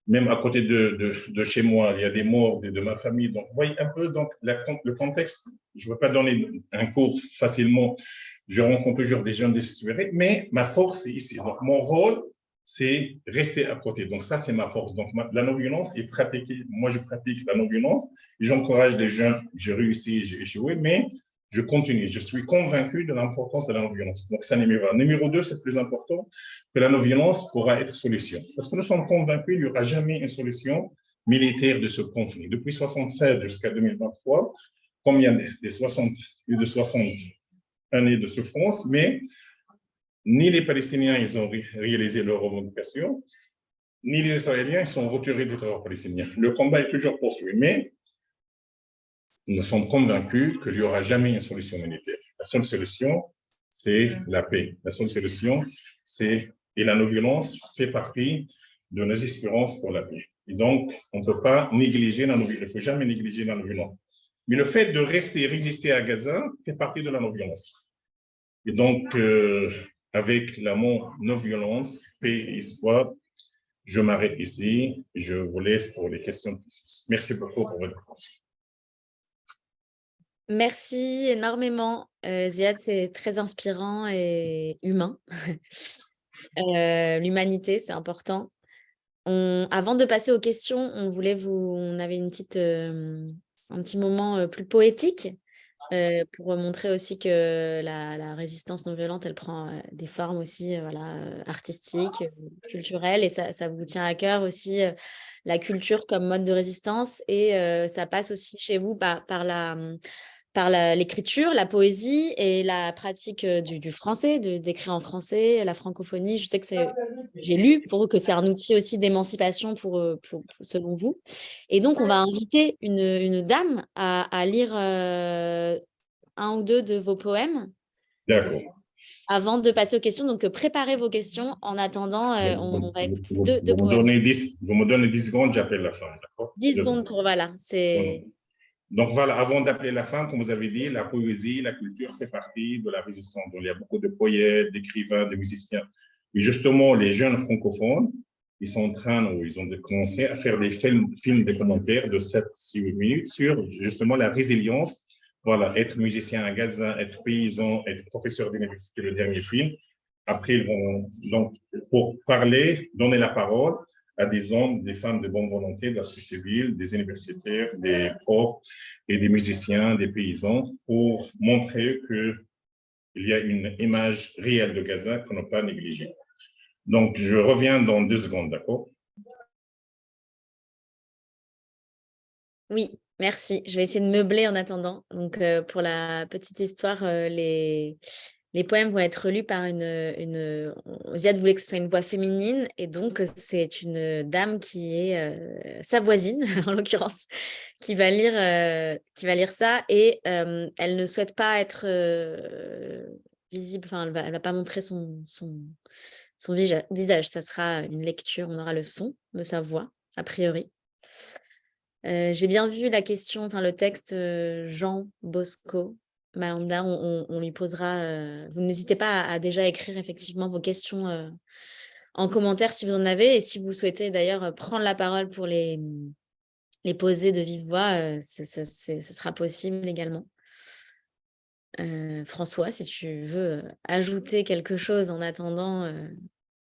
S2: même à côté de chez moi, il y a des morts de ma famille. Donc, vous voyez un peu donc, le contexte. Je ne veux pas donner un cours facilement. Je rencontre toujours des gens désespérés, mais ma force, c'est ici. Donc, mon rôle, c'est rester à côté. Donc, ça, c'est ma force. Donc, la non-violence est pratiquée. Moi, je pratique la non-violence. J'encourage les jeunes. J'ai réussi, j'ai échoué, mais je continue. Je suis convaincu de l'importance de la non-violence. Donc, c'est numéro un. Numéro deux, c'est plus important, que la non-violence pourra être solution. Parce que nous sommes convaincus qu'il n'y aura jamais une solution militaire de ce conflit. Depuis 1976 jusqu'à 2023, comme il y a des 60, plus de 60 années de souffrance, mais ni les Palestiniens ils ont réalisé leurs revendications, ni les Israéliens ils sont retirés du territoire palestinien. Le combat est toujours poursuivi, mais nous sommes convaincus qu'il n'y aura jamais une solution militaire. La seule solution, c'est la paix. La seule solution, c'est, et la non-violence fait partie de nos espérances pour la paix. Et donc, on ne peut pas négliger la non-violence. Il ne faut jamais négliger la non-violence. Mais le fait de rester, résister à Gaza fait partie de la non-violence. Et donc, avec la non-violence, paix et espoir, je m'arrête ici. Je vous laisse pour les questions précises. Merci beaucoup pour votre attention.
S1: Merci énormément, Ziad, c'est très inspirant et humain. L'humanité, c'est important. Avant de passer aux questions, on avait un petit moment plus poétique pour montrer aussi que la résistance non violente, elle prend des formes aussi voilà, artistiques, culturelles, et ça vous tient à cœur aussi la culture comme mode de résistance, et ça passe aussi chez vous par l'écriture, la poésie et la pratique du français, d'écrire en français, la francophonie. Je sais que j'ai lu pour que c'est un outil aussi d'émancipation selon vous. Et donc, on va inviter une dame à lire un ou deux de vos poèmes.
S2: D'accord.
S1: Avant de passer aux questions, donc préparez vos questions. En attendant, on va écouter deux poèmes.
S2: Vous me donnez 10 secondes, j'appelle la fin, d'accord?
S1: 10 secondes pour, voilà, c'est...
S2: Donc voilà, avant d'appeler la fin, comme vous avez dit, la poésie, la culture fait partie de la résistance. Donc, il y a beaucoup de poètes, d'écrivains, de musiciens. Et justement, les jeunes francophones, ils sont en train, ou ils ont commencé à faire des films documentaires de 7-8 minutes sur justement la résilience. Voilà, être musicien à Gaza, être paysan, être professeur d'université, le dernier film. Après, ils vont donc, pour parler, donner la parole à des hommes, des femmes de bonne volonté, de la société civile, des universitaires, des profs et des musiciens, des paysans, pour montrer qu'il y a une image réelle de Gaza qu'on n'a pas négligée. Donc, je reviens dans 2 secondes, d'accord?
S1: Oui, merci. Je vais essayer de meubler en attendant. Donc, pour la petite histoire, les poèmes vont être lus par Ziad voulait que ce soit une voix féminine, et donc c'est une dame qui est sa voisine, en l'occurrence, qui va lire ça, et elle ne souhaite pas être visible, enfin, elle va pas montrer son visage. Ça sera une lecture, on aura le son de sa voix, a priori. J'ai bien vu la question, enfin le texte, Jean Bosco Malanda, on lui posera, vous n'hésitez pas à déjà écrire effectivement vos questions en commentaire si vous en avez, et si vous souhaitez d'ailleurs prendre la parole pour les poser de vive voix, ce sera possible également. François, si tu veux ajouter quelque chose en attendant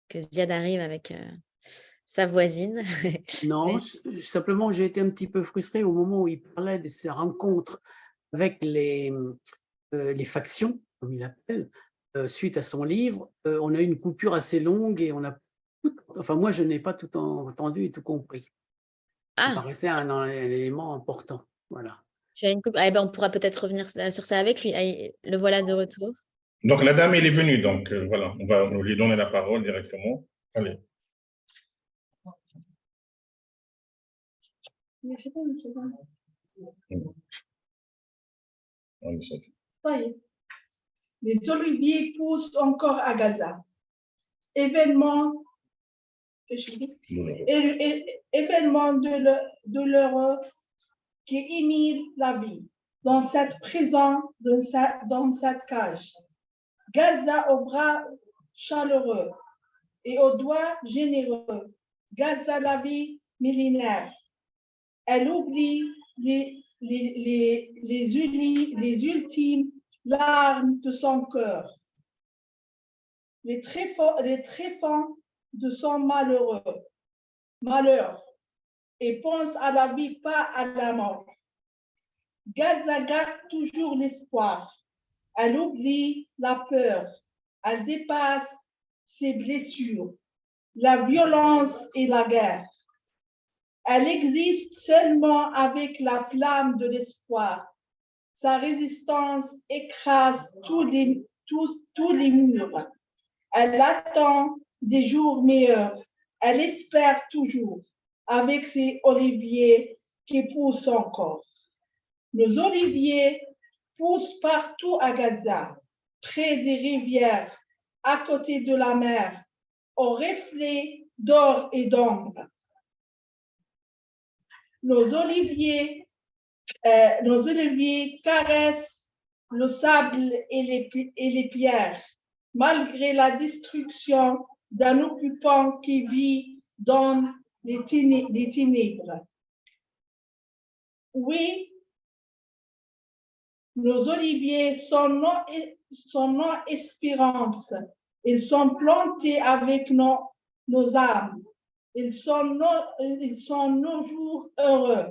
S1: que Ziad arrive avec sa voisine.
S3: Non, simplement, j'ai été un petit peu frustrée au moment où il parlait de ces rencontres avec les factions, comme il appelle, suite à son livre. On a eu une coupure assez longue et on a enfin, moi, je n'ai pas tout entendu et tout compris. Ça paraissait un élément important. Voilà.
S1: Tu as une coupe. Eh ben, on pourra peut-être revenir sur ça avec lui. Le voilà de retour.
S2: Donc, la dame, elle est venue. Donc, voilà, on va lui donner la parole directement. Allez.
S4: Les oliviers poussent encore à Gaza. Événement douloureux qui imite la vie dans cette prison, dans cette cage. Gaza aux bras chaleureux et aux doigts généreux. Gaza la vie millénaire. Elle oublie les ultimes larmes de son cœur, les tréfonds de son malheur, et pense à la vie, pas à la mort. Gaza garde toujours l'espoir. Elle oublie la peur. Elle dépasse ses blessures, la violence et la guerre. Elle existe seulement avec la flamme de l'espoir. Sa résistance écrase tous les murs. Elle attend des jours meilleurs. Elle espère toujours avec ses oliviers qui poussent encore. Nos oliviers poussent partout à Gaza, près des rivières, à côté de la mer, au reflet d'or et d'ombre. Nos oliviers caressent le sable et les pierres, malgré la destruction d'un occupant qui vit dans les ténèbres. Oui, nos oliviers sont nos espérances. Ils sont plantés avec nos âmes. Ils sont nos jours heureux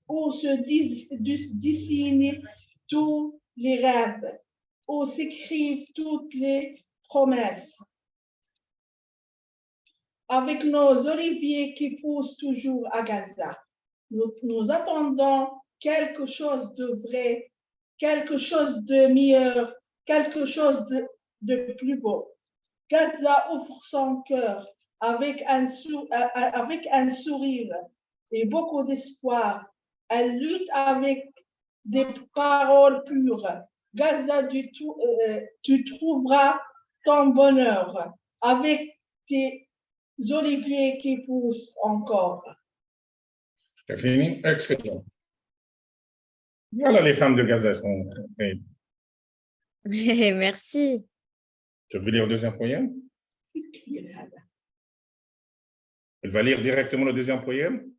S4: où se dessinent tous les rêves, où s'écrivent toutes les promesses. Avec nos oliviers qui poussent toujours à Gaza, nous attendons quelque chose de vrai, quelque chose de meilleur, quelque chose de plus beau. Gaza ouvre son cœur avec un sourire et beaucoup d'espoir. Elle lutte avec des paroles pures. Gaza, tu trouveras ton bonheur avec tes oliviers qui poussent encore.
S2: C'est fini? Excellent. Voilà, les femmes de Gaza sont prêtes.
S1: Merci.
S2: Tu veux lire le deuxième poème? Elle va lire directement le deuxième poème?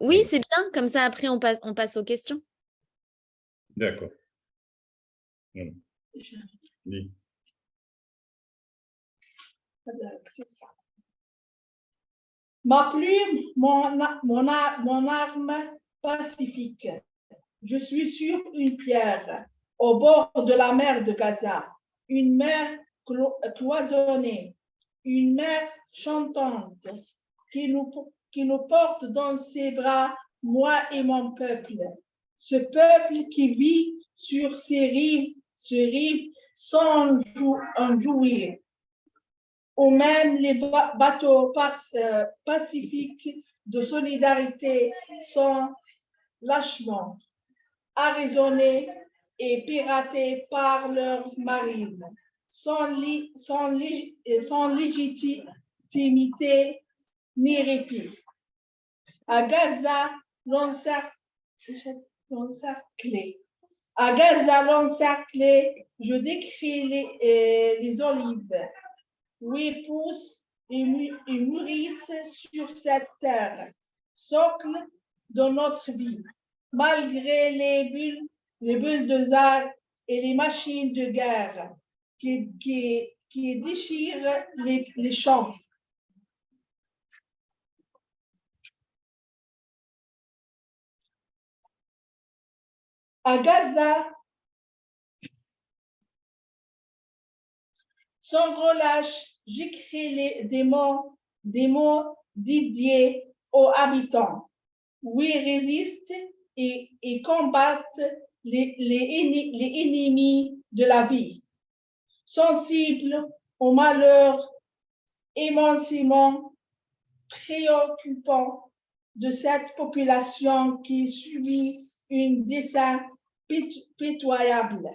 S1: Oui, c'est bien. Comme ça, après, on passe aux questions.
S2: D'accord. Lis.
S4: Ma plume, mon arme pacifique. Je suis sur une pierre au bord de la mer de Gaza, une mer cloisonnée, une mer chantante qui nous porte dans ses bras, moi et mon peuple. Ce peuple qui vit sur ces rives sans en jouir. Ou même les bateaux pacifiques de solidarité sont lâchement arraisonnés et piratés par leurs marines, sans légitimité ni répit. À Gaza, l'encerclé. À Gaza, l'encerclé, je décris les olives. Oui, poussent et mûrissent sur cette terre, socle de notre vie, malgré les bulles de zar et les machines de guerre qui déchirent les champs. À Gaza, sans relâche, j'écris des mots dédiés aux habitants. Oui, résistent et combattent les ennemis de la vie. Sensibles au malheur, immensément préoccupants, de cette population qui subit une descente pitoyable.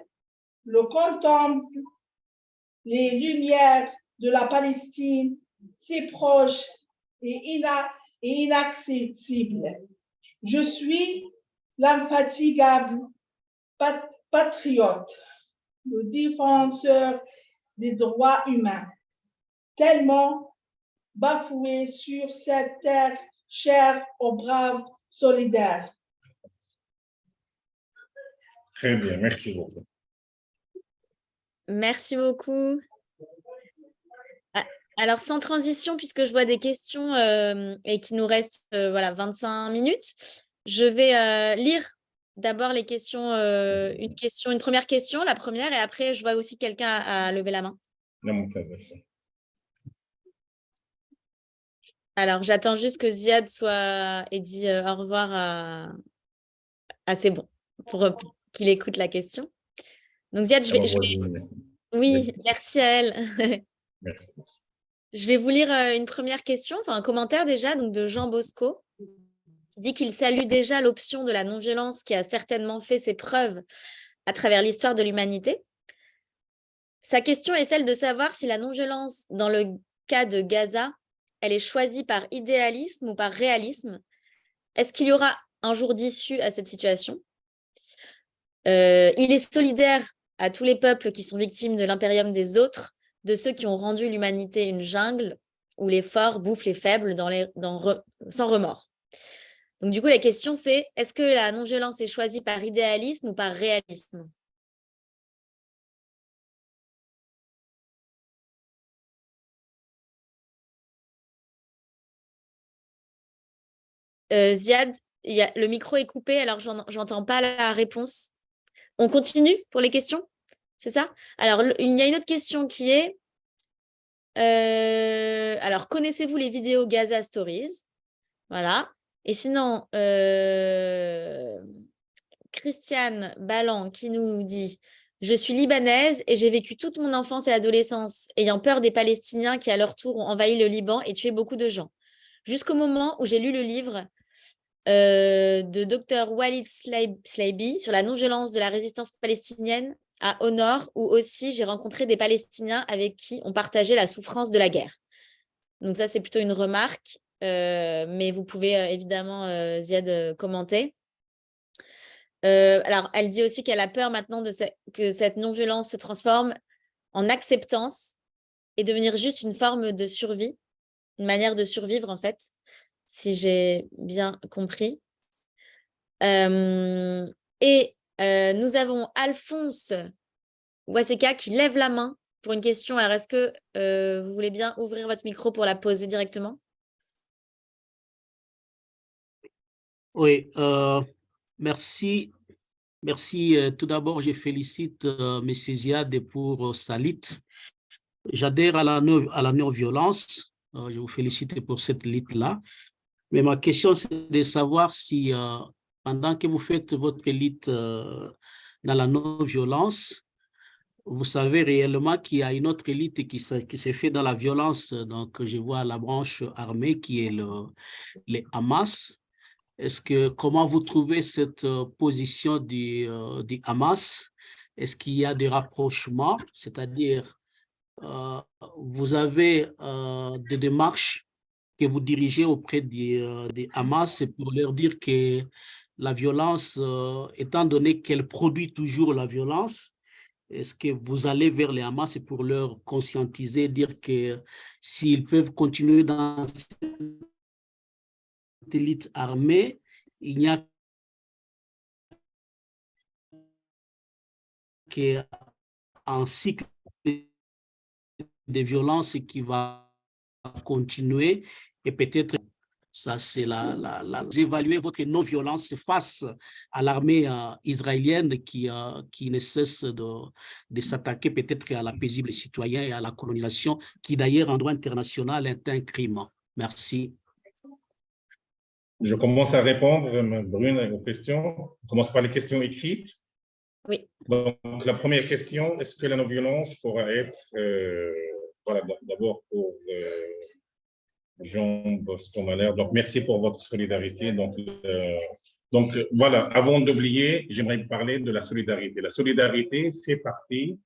S4: Le contemple les lumières de la Palestine si proches et inaccessibles. Je suis l'infatigable patriote, le défenseur des droits humains, tellement bafoué sur cette terre chère aux braves solidaires.
S2: Très bien, merci beaucoup.
S1: Merci beaucoup. Alors, sans transition, puisque je vois des questions et qu'il nous reste voilà, 25 minutes, je vais lire d'abord les questions, une première question, la première, et après, je vois aussi quelqu'un à lever la main. Alors, j'attends juste que Ziad soit et dit au revoir à c'est bon, pour qu'il écoute la question. Donc, Ziad, oui, merci à elle.
S2: Merci.
S1: Je vais vous lire une première question, enfin un commentaire déjà, donc de Jean Bosco, qui dit qu'il salue déjà l'option de la non-violence qui a certainement fait ses preuves à travers l'histoire de l'humanité. Sa question est celle de savoir si la non-violence, dans le cas de Gaza, elle est choisie par idéalisme ou par réalisme. Est-ce qu'il y aura un jour d'issue à cette situation? Il est solidaire à tous les peuples qui sont victimes de l'impérium des autres, de ceux qui ont rendu l'humanité une jungle où les forts bouffent les faibles sans remords. Donc du coup, la question c'est, est-ce que la non-violence est choisie par idéalisme ou par réalisme? Ziad, le micro est coupé, alors j'entends pas la réponse. On continue pour les questions? C'est ça? Alors, il y a une autre question qui est, alors, connaissez-vous les vidéos Gaza Stories? Voilà. Et sinon, Christiane Ballan qui nous dit « Je suis libanaise et j'ai vécu toute mon enfance et adolescence ayant peur des Palestiniens qui, à leur tour, ont envahi le Liban et tué beaucoup de gens. Jusqu'au moment où j'ai lu le livre de Dr Walid Slaibi sur la non-violence de la résistance palestinienne à Honor, où aussi j'ai rencontré des Palestiniens avec qui on partageait la souffrance de la guerre. » Donc ça, c'est plutôt une remarque, mais vous pouvez évidemment, Ziad, commenter. Alors, elle dit aussi qu'elle a peur maintenant que cette non-violence se transforme en acceptance et devenir juste une forme de survie, une manière de survivre en fait, si j'ai bien compris. Et nous avons Alphonse Ouaseka qui lève la main pour une question. Alors, est-ce que vous voulez bien ouvrir votre micro pour la poser directement?
S5: Oui, merci. Merci. Tout d'abord, je félicite M. Ziad pour sa lutte. J'adhère à la non-violence. Je vous félicite pour cette lutte-là. Mais ma question, c'est de savoir si, pendant que vous faites votre lutte dans la non-violence, vous savez réellement qu'il y a une autre élite qui se fait dans la violence. Donc, je vois la branche armée qui est les Hamas. Comment vous trouvez cette position du Hamas? Est-ce qu'il y a des rapprochements? C'est-à-dire, vous avez des démarches que vous dirigez auprès des Hamas pour leur dire que la violence, étant donné qu'elle produit toujours la violence, est-ce que vous allez vers les Hamas pour leur conscientiser, dire que s'ils peuvent continuer dans cette élite armée, il n'y a qu'un cycle de violence qui va continuer et peut-être ça c'est vous évaluez votre non-violence face à l'armée israélienne qui ne cesse de s'attaquer peut-être à la paisible citoyen et à la colonisation qui d'ailleurs en droit international est un crime. Merci.
S2: Je commence à répondre, Brune, aux questions. On commence par les questions écrites.
S1: Oui.
S2: Donc, la première question, est-ce que la non-violence pourra être, voilà, d'abord pour Jean Bosco Malher. Donc, merci pour votre solidarité. Donc, voilà, avant d'oublier, j'aimerais parler de la solidarité. La solidarité fait partie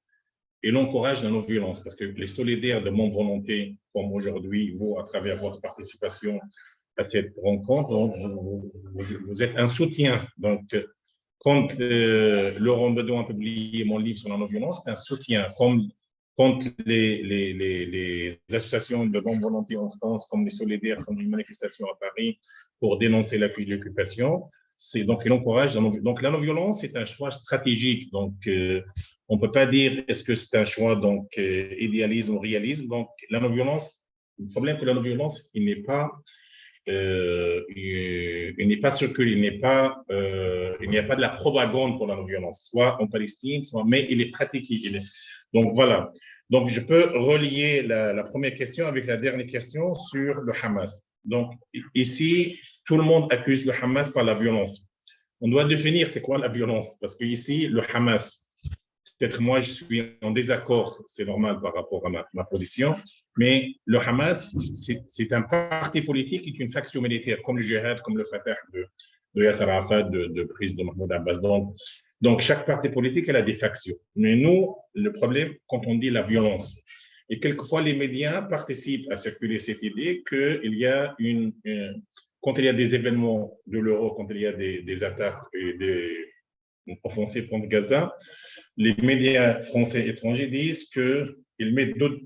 S2: et l'encourage la non-violence, parce que les solidaires de mon volonté, comme aujourd'hui, vous, à travers votre participation à cette rencontre, donc, vous êtes un soutien. Donc, quand Laurent Bedon a publié mon livre sur la non-violence, c'est un soutien. Quand les associations de bonne volonté en France, comme les solidaires, font une manifestation à Paris pour dénoncer l'occupation, donc il encourage la non-violence. Donc la non-violence est un choix stratégique. Donc on ne peut pas dire est-ce que c'est un choix donc idéalisme ou réalisme. Donc la non-violence, le problème que la non-violence, il n'est pas circulé, il n'y a pas de la propagande pour la non-violence, soit en Palestine, mais il est pratiqué. Donc voilà. Donc je peux relier la première question avec la dernière question sur le Hamas. Donc ici, tout le monde accuse le Hamas par la violence. On doit définir c'est quoi la violence, parce que ici, le Hamas, peut-être moi je suis en désaccord, c'est normal par rapport à ma position, mais le Hamas, c'est un parti politique qui est une faction militaire, comme le Jihad, comme le Fatah de Yasser Arafat, de président Mahmoud Abbas. Donc, chaque parti politique, elle a des factions. Mais nous, le problème, quand on dit la violence, et quelquefois les médias participent à circuler cette idée qu'il y a quand il y a des événements de l'euro, quand il y a des attaques et des offensives contre Gaza, les médias français et étrangers disent qu'ils mettent dos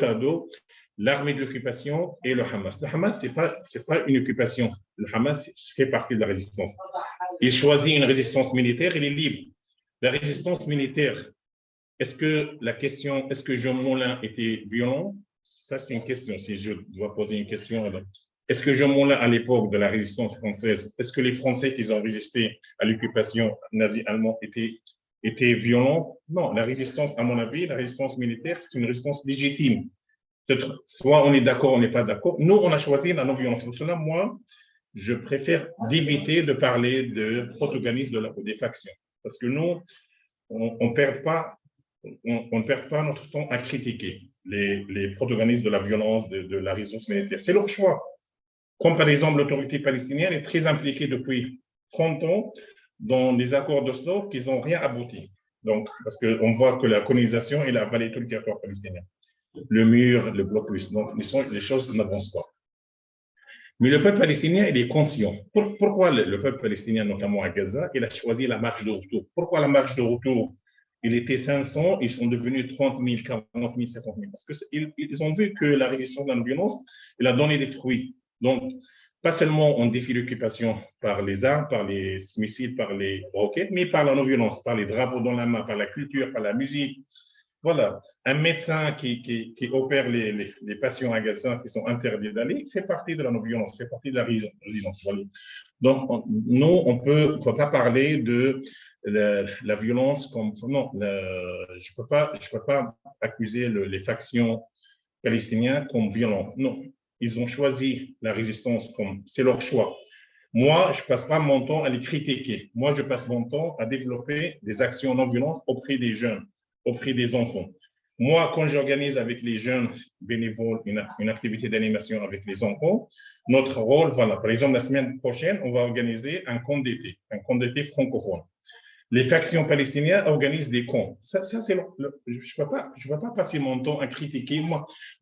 S2: à dos l'armée de l'occupation et le Hamas. Le Hamas, ce n'est pas une occupation. Le Hamas fait partie de la résistance. Il choisit une résistance militaire, il est libre. La résistance militaire, est-ce que Jean Moulin était violent? Ça, c'est une question. Si je dois poser une question, est-ce que Jean Moulin, à l'époque de la résistance française, est-ce que les Français qui ont résisté à l'occupation nazie-allemande étaient violents? Non, la résistance, à mon avis, la résistance militaire, c'est une résistance légitime. Peut-être, soit on est d'accord, on n'est pas d'accord. Nous, on a choisi la non-violence. Pour cela, moi, je préfère d'éviter de parler de protagonistes des factions. Parce que nous, on ne perd pas notre temps à critiquer les protagonistes de la violence, de la résistance militaire. C'est leur choix. Comme par exemple, l'autorité palestinienne est très impliquée depuis 30 ans dans les accords d'Oslo qui n'ont rien abouti. Donc, parce qu'on voit que la colonisation, elle a avalé tout le territoire palestinien. Le mur, le blocus. Donc, les choses n'avancent pas. Mais le peuple palestinien, il est conscient. Pourquoi le peuple palestinien, notamment à Gaza, il a choisi la marche de retour? Pourquoi la marche de retour? Il était 500, ils sont devenus 30 000, 40 000, 50 000. Parce qu'ils ont vu que la résistance de la violence, elle a donné des fruits. Donc, pas seulement on défie l'occupation par les armes, par les missiles, par les roquettes, mais par la non-violence, par les drapeaux dans la main, par la culture, par la musique. Voilà, un médecin qui opère les patients à Gaza qui sont interdits d'aller fait partie de la non-violence, fait partie de la résilience. Voilà. Donc, nous, on ne peut pas parler de la violence comme... Non, je ne peux pas accuser les factions palestiniennes comme violentes. Non, ils ont choisi la résistance comme... C'est leur choix. Moi, je ne passe pas mon temps à les critiquer. Moi, je passe mon temps à développer des actions non-violentes auprès des jeunes, auprès des enfants. Moi, quand j'organise avec les jeunes bénévoles une activité d'animation avec les enfants, notre rôle, voilà, par exemple, la semaine prochaine, on va organiser un camp d'été francophone. Les factions palestiniennes organisent des camps. Ça c'est je ne peux pas passer mon temps à critiquer.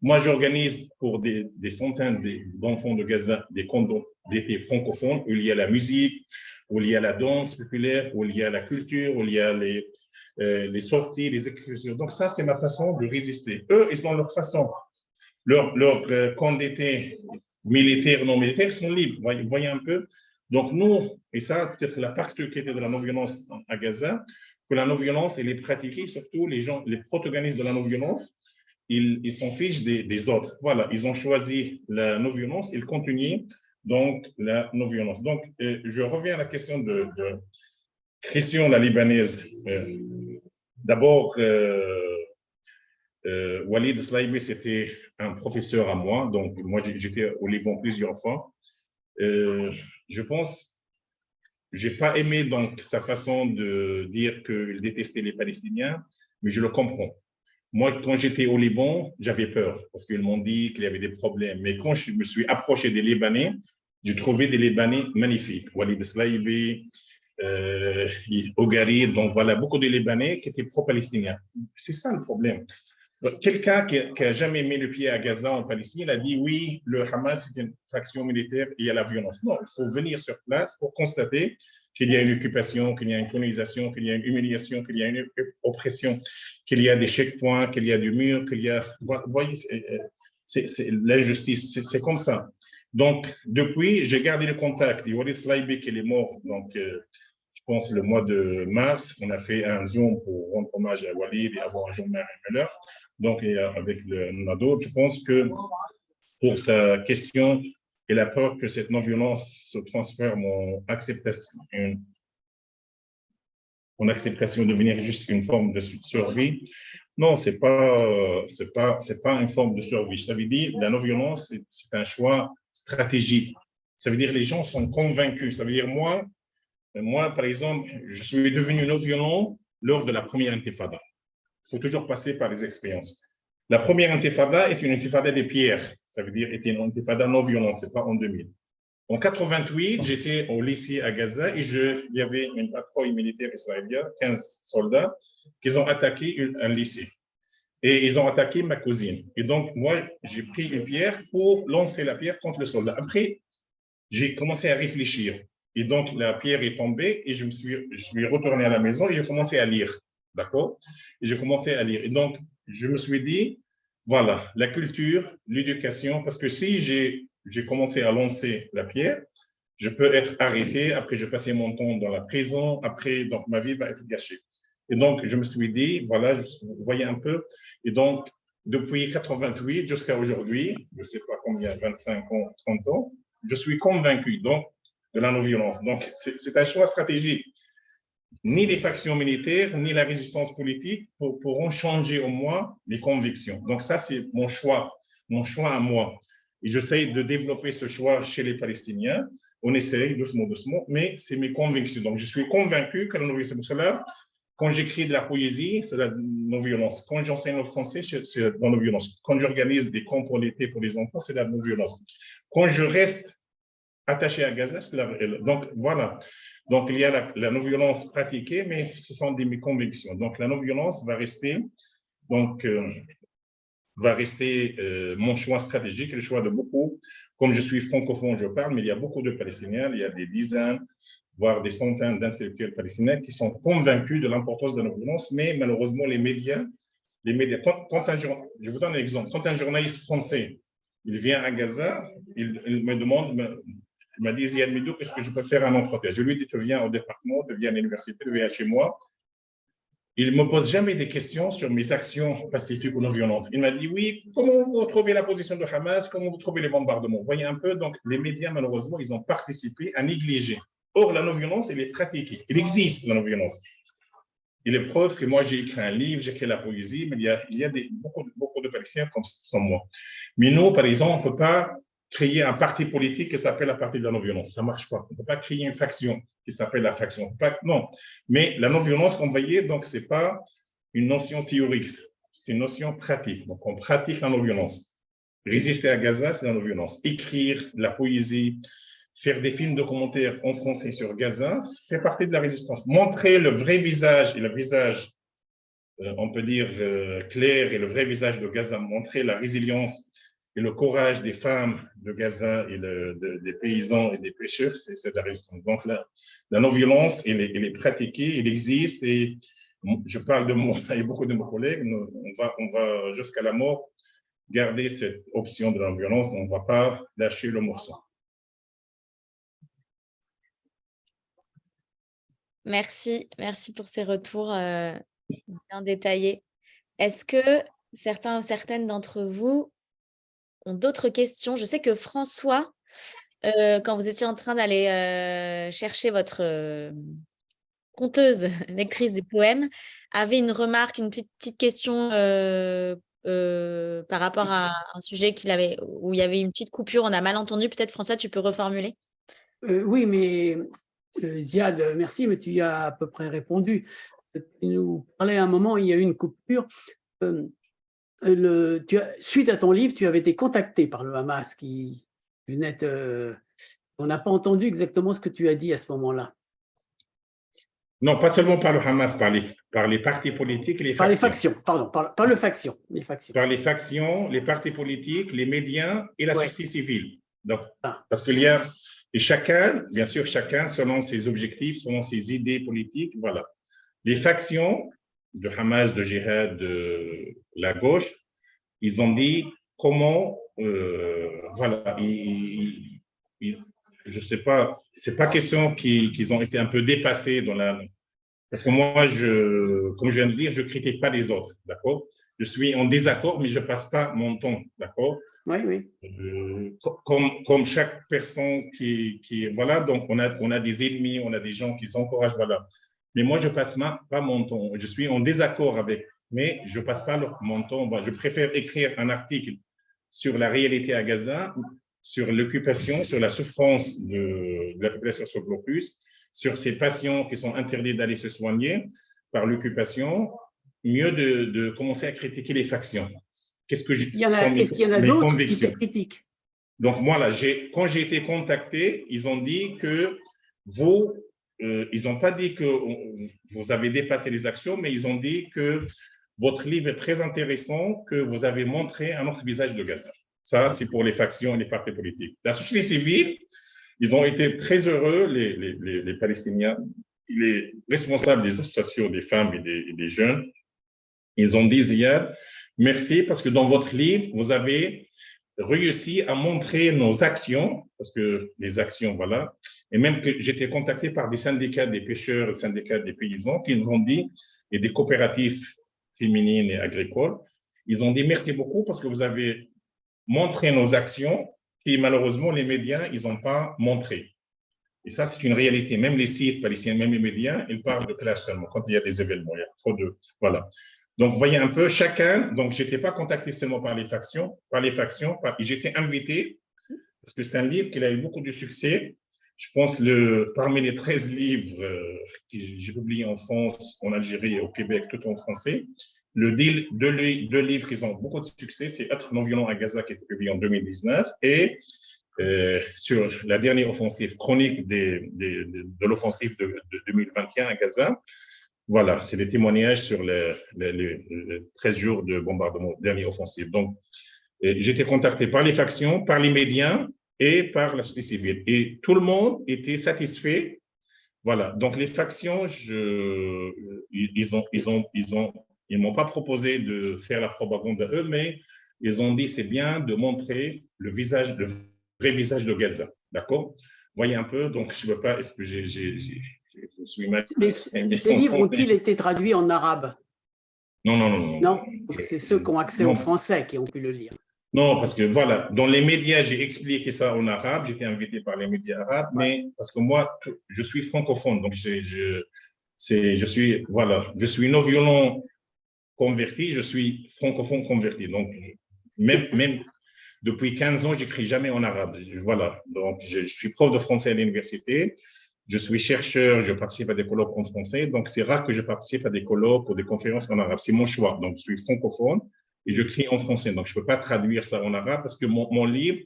S2: Moi j'organise pour des centaines d'enfants de Gaza des camps d'été francophones où il y a la musique, où il y a la danse populaire, où il y a la culture, où il y a les sorties, les excursions. Donc ça, c'est ma façon de résister. Eux, ils ont leur façon. Leurs camps d'été militaires, non militaires, ils sont libres. Vous voyez un peu. Donc nous, et ça, peut-être la particularité de la non-violence à Gaza, que la non-violence, elle est pratiquée, surtout les protagonistes de la non-violence, ils s'en fichent des autres. Voilà, ils ont choisi la non-violence, ils continuent donc la non-violence. Donc, je reviens à la question de Christian, la Libanaise. D'abord, Walid Slaïbi, c'était un professeur à moi, donc moi j'étais au Liban plusieurs fois. Je pense, j'ai pas aimé donc sa façon de dire qu'il détestait les Palestiniens, mais je le comprends. Moi, quand j'étais au Liban, j'avais peur parce qu'ils m'ont dit qu'il y avait des problèmes. Mais quand je me suis approché des Libanais, j'ai trouvé des Libanais magnifiques. Walid Slaïbi, Ougarid, donc voilà, beaucoup de Libanais qui étaient pro-palestiniens. C'est ça le problème. Quelqu'un qui a jamais mis le pied à Gaza en Palestine, il a dit oui, le Hamas c'est une faction militaire et il y a la violence. Non, il faut venir sur place pour constater qu'il y a une occupation, qu'il y a une colonisation, qu'il y a une humiliation, qu'il y a une oppression, qu'il y a des checkpoints, qu'il y a du mur, qu'il y a... Vous voyez, c'est l'injustice, c'est comme ça. Donc, depuis, j'ai gardé le contact. Walid Slaïbi, qui est mort, donc, je pense, le mois de mars, on a fait un Zoom pour rendre hommage à Walid et avoir un Jean-Marie Muller. Donc, avec le Nado, je pense que pour sa question, il a peur que cette non-violence se transforme en acceptation de devenir juste une forme de survie. Non, c'est pas une forme de survie. Ça veut dire la non-violence, c'est un choix stratégique. Ça veut dire les gens sont convaincus. Ça veut dire moi, par exemple, je suis devenu non-violent lors de la première intifada. Il faut toujours passer par les expériences. La première intifada est une intifada des pierres. Ça veut dire était une intifada non violente, c'est pas en 2000. En 88, j'étais au lycée à Gaza et il y avait une patrouille militaire israélienne, 15 soldats, qui ont attaqué un lycée. Et ils ont attaqué ma cousine. Et donc, moi, j'ai pris une pierre pour lancer la pierre contre le soldat. Après, j'ai commencé à réfléchir. Et donc, la pierre est tombée et je suis retourné à la maison et j'ai commencé à lire. D'accord? Et j'ai commencé à lire. Et donc, je me suis dit, voilà, la culture, l'éducation, parce que si j'ai commencé à lancer la pierre, je peux être arrêté, après je passais mon temps dans la prison, après, donc ma vie va être gâchée. Et donc, je me suis dit, voilà, vous voyez un peu, et donc, depuis 88 jusqu'à aujourd'hui, je ne sais pas combien, 25 ans, 30 ans, je suis convaincu donc de la non-violence. Donc, c'est un choix stratégique. Ni les factions militaires, ni la résistance politique pourront changer au moins les convictions. Donc ça, c'est mon choix à moi. Et j'essaie de développer ce choix chez les Palestiniens. On essaye doucement, doucement, mais c'est mes convictions. Donc je suis convaincu que la non-violence, c'est pour cela, quand j'écris de la poésie, c'est la non-violence. Quand j'enseigne le français, c'est la non-violence. Quand j'organise des camps pour l'été pour les enfants, c'est la non-violence. Quand je reste attaché à Gaza, c'est la... Donc voilà. Donc, il y a la non-violence pratiquée, mais ce sont mes convictions. Donc, la non-violence va rester, donc, mon choix stratégique, le choix de beaucoup. Comme je suis francophone, je parle, mais il y a beaucoup de Palestiniens, il y a des dizaines, voire des centaines d'intellectuels palestiniens qui sont convaincus de l'importance de la non-violence, mais malheureusement, les médias, je vous donne un exemple, quand un journaliste français, il vient à Gaza, il me demande, il m'a dit, Ziad Midou, qu'est-ce que je peux faire un entretien? Je lui ai dit, tu viens au département, tu viens à l'université, tu viens chez moi. Il ne me pose jamais des questions sur mes actions pacifiques ou non violentes. Il m'a dit, oui, comment vous trouvez la position de Hamas? Comment vous trouvez les bombardements? Vous voyez un peu, donc les médias, malheureusement, ils ont participé à négliger. Or, la non-violence, elle est pratiquée. Il existe, la non-violence. Il est preuve que moi, j'ai écrit un livre, j'ai écrit la poésie, mais il y a beaucoup de Palestiniens comme moi. Mais nous, par exemple, on ne peut pas créer un parti politique qui s'appelle la partie de la non-violence. Ça ne marche pas. On ne peut pas créer une faction qui s'appelle la faction. Non. Mais la non-violence, comme vous voyez, donc, ce n'est pas une notion théorique, c'est une notion pratique. Donc, on pratique la non-violence. Résister à Gaza, c'est la non-violence. Écrire la poésie, faire des films documentaires en français sur Gaza, ça fait partie de la résistance. Montrer le vrai visage, et le visage, on peut dire, clair, et le vrai visage de Gaza, montrer la résilience et le courage des femmes de Gaza et des paysans et des pêcheurs, c'est de la résistance. Donc, la non-violence, elle est pratiquée, elle existe, et je parle de moi et beaucoup de mes collègues, on va jusqu'à la mort garder cette option de la non-violence, on ne va pas lâcher le morceau.
S1: Merci pour ces retours bien détaillés. Est-ce que certains ou certaines d'entre vous ont d'autres questions? Je sais que François, quand vous étiez en train d'aller chercher votre conteuse, lectrice des poèmes, avait une remarque, une petite question par rapport à un sujet où il y avait une petite coupure, on a mal entendu. Peut-être, François, tu peux reformuler?
S3: Oui, mais Ziad, merci, mais tu y as à peu près répondu. Tu nous parlais à un moment, il y a eu une coupure. suite à ton livre, tu avais été contacté par le Hamas qui venait on n'a pas entendu exactement ce que tu as dit à ce moment-là.
S2: Non, pas seulement par le Hamas, par les partis politiques et les
S3: Par les
S2: factions.
S3: factions, pardon, par le faction, les factions.
S2: Par les factions, les partis politiques, les médias et la société civile. Donc, parce qu'il y a, et chacun, bien sûr, chacun selon ses objectifs, selon ses idées politiques, voilà. Les factions de Hamas, de Jihad, de la gauche, ils ont dit comment, voilà, je sais pas, c'est pas question qu'ils ont été un peu dépassés dans la, parce que moi, comme je viens de dire, je critique pas les autres, d'accord? Je suis en désaccord, mais je passe pas mon temps, d'accord?
S3: Oui, oui.
S2: Comme chaque personne voilà, donc on a des ennemis, on a des gens qui s'encouragent, voilà. Mais moi, je passe pas mon temps. Je suis en désaccord avec, mais je passe pas mon temps. Je préfère écrire un article sur la réalité à Gaza, sur l'occupation, sur la souffrance de la population sur blocus, sur ces patients qui sont interdits d'aller se soigner par l'occupation, mieux de commencer à critiquer les factions. Est-ce qu'il
S3: y en a d'autres qui te critiquent?
S2: Donc, moi, là, quand j'ai été contacté, ils ont dit que vous, ils n'ont pas dit que vous avez dépassé les actions, mais ils ont dit que votre livre est très intéressant, que vous avez montré un autre visage de Gaza. Ça, c'est pour les factions et les partis politiques. La société civile, ils ont été très heureux, les Palestiniens, les responsables des associations des femmes et des jeunes. Ils ont dit, Ziad, merci parce que dans votre livre, vous avez réussi à montrer nos actions, parce que les actions, voilà, et même que j'étais contacté par des syndicats des pêcheurs, des syndicats des paysans qui nous ont dit, et des coopératives féminines et agricoles, ils ont dit merci beaucoup parce que vous avez montré nos actions qui malheureusement les médias, ils n'ont pas montré. Et ça, c'est une réalité. Même les sites palestiniens, même les médias, ils parlent de clash seulement quand il y a des événements. Il y a trop de... Voilà. Donc, vous voyez un peu, chacun, donc je n'étais pas contacté seulement par les factions, j'étais invité, parce que c'est un livre qui a eu beaucoup de succès. Je pense, parmi les 13 livres que j'ai publiés en France, en Algérie et au Québec, tout en français, deux livres qui ont beaucoup de succès, c'est Être non-violent à Gaza, qui a été publié en 2019, et sur la dernière offensive, chronique de l'offensive de 2021 à Gaza. Voilà, c'est des témoignages sur les 13 jours de bombardement, dernière offensive. Donc, j'ai été contacté par les factions, par les médias et par la société civile. Et tout le monde était satisfait. Voilà, donc les factions, ils m'ont pas proposé de faire la propagande à eux, mais ils ont dit c'est bien de montrer le vrai visage de Gaza. D'accord? Voyez un peu, donc je ne veux pas, est-ce que je suis mal.
S3: Mais ces livres ont-ils été traduits en arabe?
S2: Non, non, non, non.
S3: Non, donc c'est ceux qui ont accès au français qui ont pu le lire.
S2: Non, parce que voilà, dans les médias, j'ai expliqué ça en arabe, j'étais invité par les médias arabes, mais parce que moi, je suis francophone, donc je suis non-violent converti, je suis francophone converti. Donc, même depuis 15 ans, j'écris jamais en arabe. Voilà, donc je suis prof de français à l'université, je suis chercheur, je participe à des colloques en français, donc c'est rare que je participe à des colloques ou des conférences en arabe. C'est mon choix, donc je suis francophone. Et j'écris en français, donc je ne peux pas traduire ça en arabe parce que mon livre,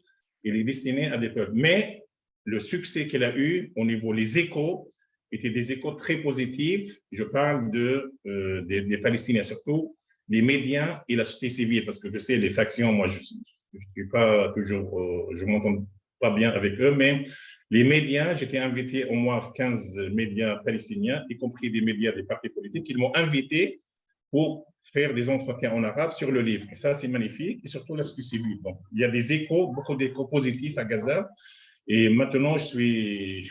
S2: il est destiné à des peuples. Mais le succès qu'il a eu au niveau des échos étaient des échos très positifs. Je parle des Palestiniens, surtout les médias et la société civile, parce que je sais, les factions, moi, je suis pas toujours, je m'entends pas bien avec eux, mais les médias, j'étais invité au moins 15 médias palestiniens, y compris des médias des partis politiques, ils m'ont invité pour faire des entretiens en arabe sur le livre. Et ça, c'est magnifique, et surtout la société civile. Donc, il y a des échos, beaucoup d'échos positifs à Gaza, et maintenant, je suis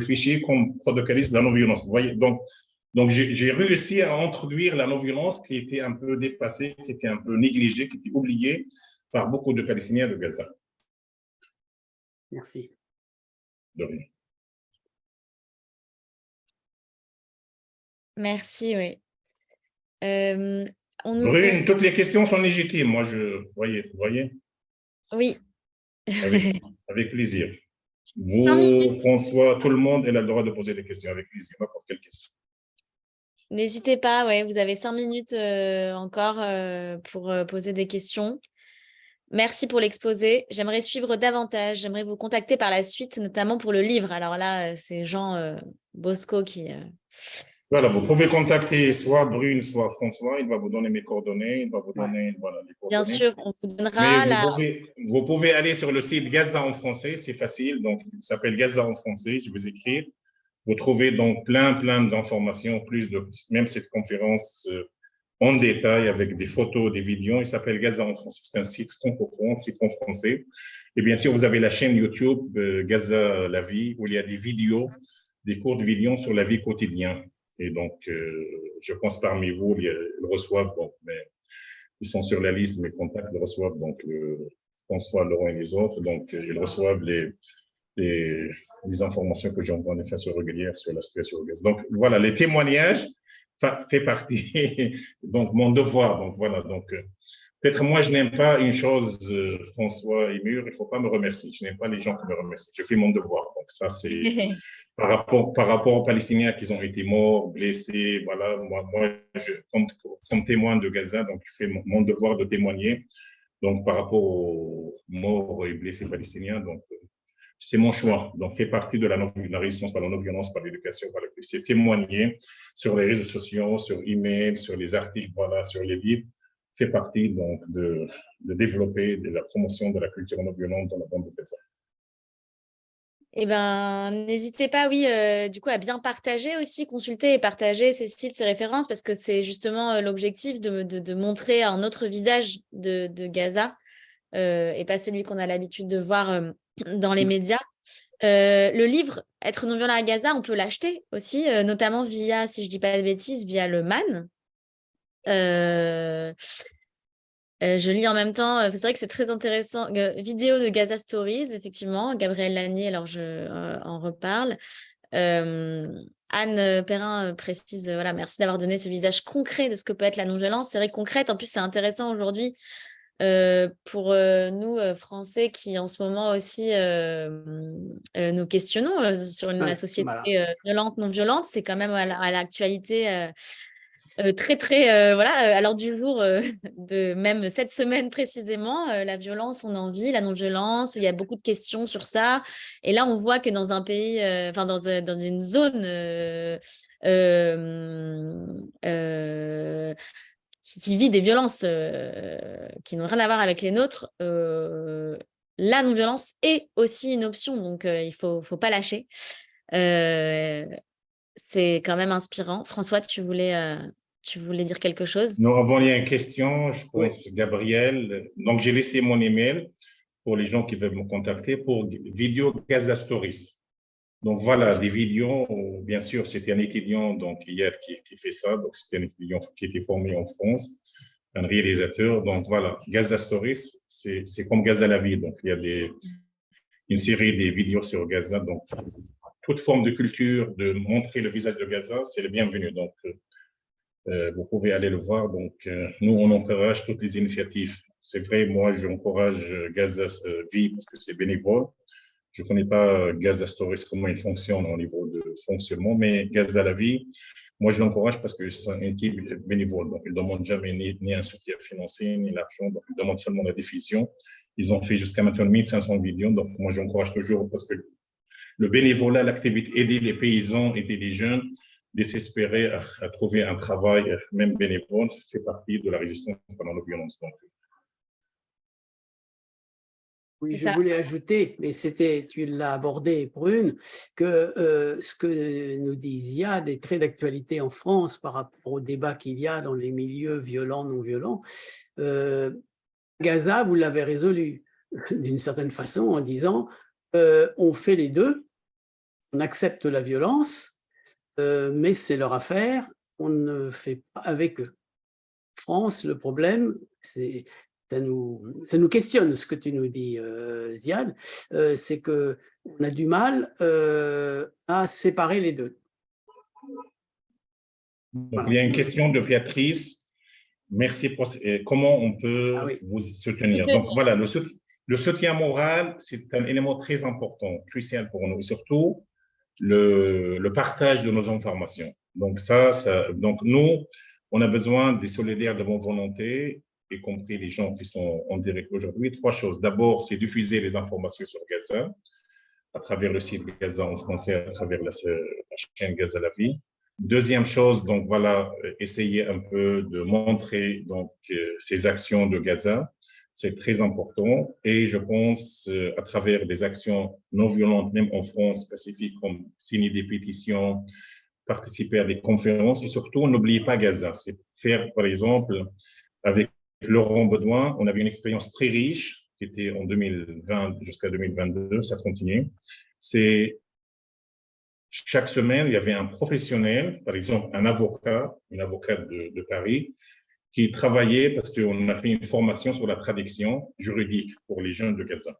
S2: fiché comme protocolaire de la non-violence. Vous voyez, donc j'ai réussi à introduire la non-violence qui était un peu dépassée, qui était un peu négligée, qui était oubliée par beaucoup de Palestiniens de Gaza.
S3: Merci.
S2: De rien.
S1: Merci, oui.
S2: Brune, toutes les questions sont légitimes. Moi, vous voyez.
S1: Oui.
S2: Avec plaisir. Vous, François, tout le monde, elle a le droit de poser des questions avec plaisir, n'importe quelle question.
S1: N'hésitez pas, ouais, vous avez 5 minutes encore pour poser des questions. Merci pour l'exposé. J'aimerais suivre davantage. J'aimerais vous contacter par la suite, notamment pour le livre. Alors là, c'est Jean Bosco qui…
S2: Voilà, vous pouvez contacter soit Brune, soit François. Il va vous donner mes coordonnées. Il va vous donner voilà, les
S1: Bien
S2: coordonnées.
S1: sûr, on vous
S2: Mais
S1: donnera la…
S2: vous pouvez aller sur le site Gaza en français, c'est facile. Donc, il s'appelle Gaza en français. Je vais écrire. Vous trouvez donc plein d'informations, plus de même cette conférence en détail avec des photos, des vidéos. Il s'appelle Gaza en français. C'est un site francophone, site en français. Et bien sûr, vous avez la chaîne YouTube Gaza la vie, où il y a des vidéos, des courtes vidéos sur la vie quotidienne. Et donc, je pense parmi vous, ils reçoivent, donc, mais ils sont sur la liste, mes contacts ils reçoivent, donc François, Laurent et les autres, donc ils reçoivent les informations que j'envoie en effet régulière sur la situation au gaz. Donc voilà, les témoignages fait partie donc mon devoir. Donc voilà, donc peut-être moi je n'aime pas une chose, François et Mur, il faut pas me remercier. Je n'aime pas les gens qui me remercient. Je fais mon devoir. Donc ça c'est par rapport aux Palestiniens qui ont été morts, blessés. Voilà, moi comme témoin de Gaza, donc je fais mon devoir de témoigner. Donc par rapport aux morts et blessés palestiniens, donc c'est mon choix. Donc, fait partie de la résistance par la non-violence, par l'éducation, par c'est témoigner sur les réseaux sociaux, sur email, sur les articles, voilà, sur les livres, fait partie donc de développer de la promotion de la culture non-violente dans la bande de Gaza.
S1: Eh bien, n'hésitez pas, oui, du coup, à bien partager aussi, consulter et partager ces sites, ces références, parce que c'est justement l'objectif de montrer un autre visage de Gaza et pas celui qu'on a l'habitude de voir dans les médias. Le livre « Être non-violent à Gaza », on peut l'acheter aussi, notamment via, si je ne dis pas de bêtises, via le MAN. Je lis en même temps, c'est vrai que c'est très intéressant. Vidéo de Gaza Stories, effectivement, Gabriel Lanier, alors je en reparle. Anne Perrin précise, voilà, merci d'avoir donné ce visage concret de ce que peut être la non-violence. C'est vrai, concrète, en plus c'est intéressant aujourd'hui pour nous, Français, qui en ce moment aussi nous questionnons sur la société violente, non-violente. C'est quand même à l'actualité très, très, voilà, à l'ordre du jour de même cette semaine précisément, la violence, on en vit, la non-violence, il y a beaucoup de questions sur ça. Et là, on voit que dans un pays, enfin dans une zone qui vit des violences qui n'ont rien à voir avec les nôtres, la non-violence est aussi une option, donc il ne faut pas lâcher. C'est quand même inspirant. François, tu voulais dire quelque chose?
S2: Nous avons une question, je pense, oui. Gabriel. Donc, j'ai laissé mon email pour les gens qui veulent me contacter pour vidéo Gaza Stories. Donc, voilà, des vidéos. Bien sûr, c'était un étudiant donc, hier qui fait ça. Donc, c'était un étudiant qui était formé en France, un réalisateur. Donc, voilà, Gaza Stories, c'est comme Gaza la vie. Donc, il y a une série de vidéos sur Gaza. Donc, toute forme de culture, de montrer le visage de Gaza, c'est le bienvenu. Donc, vous pouvez aller le voir. Donc, nous, on encourage toutes les initiatives. C'est vrai, moi, j'encourage Gaza Vie parce que c'est bénévole. Je ne connais pas Gaza Stories, comment il fonctionne au niveau de fonctionnement, mais Gaza la vie, moi, je l'encourage parce que c'est une équipe bénévole. Donc, ils ne demandent jamais ni un soutien financier, ni l'argent. Donc, ils demandent seulement la diffusion. Ils ont fait jusqu'à maintenant 1500 vidéos. Donc, moi, j'encourage toujours parce que le bénévolat, l'activité, aider les paysans, aider les jeunes, désespérer à trouver un travail, même bénévole, ça fait partie de la résistance pendant la violence. Donc,
S3: oui, je voulais ajouter, mais tu l'as abordé, Brune, que ce que nous dit Ziad est très d'actualité en France par rapport au débat qu'il y a dans les milieux violents, non violents. Gaza, vous l'avez résolu d'une certaine façon en disant on fait les deux, on accepte la violence, mais c'est leur affaire, on ne fait pas avec eux. France, le problème, c'est ça nous questionne ce que tu nous dis, Ziad, c'est qu'on a du mal à séparer les deux.
S2: Donc, il y a une question de Béatrice. Merci pour comment on peut vous soutenir. Donc voilà, le soutien moral, c'est un élément très important, crucial pour nous. Et surtout, le partage de nos informations. Donc, donc nous, on a besoin des solidaires de bonne volonté, y compris les gens qui sont en direct aujourd'hui. 3 choses. D'abord, c'est diffuser les informations sur Gaza à travers le site Gaza en français, à travers la chaîne Gaza la vie. Deuxième chose, donc voilà, essayer un peu de montrer donc ces actions de Gaza. C'est très important et je pense à travers des actions non violentes, même en France spécifiques, comme signer des pétitions, participer à des conférences et surtout, n'oubliez pas Gaza. C'est faire, par exemple, avec Laurent Baudouin, on avait une expérience très riche qui était en 2020 jusqu'à 2022, ça continue. C'est chaque semaine, il y avait un professionnel, par exemple un avocat, une avocate de Paris, qui travaillait parce qu'on a fait une formation sur la traduction juridique pour les jeunes de Gaza.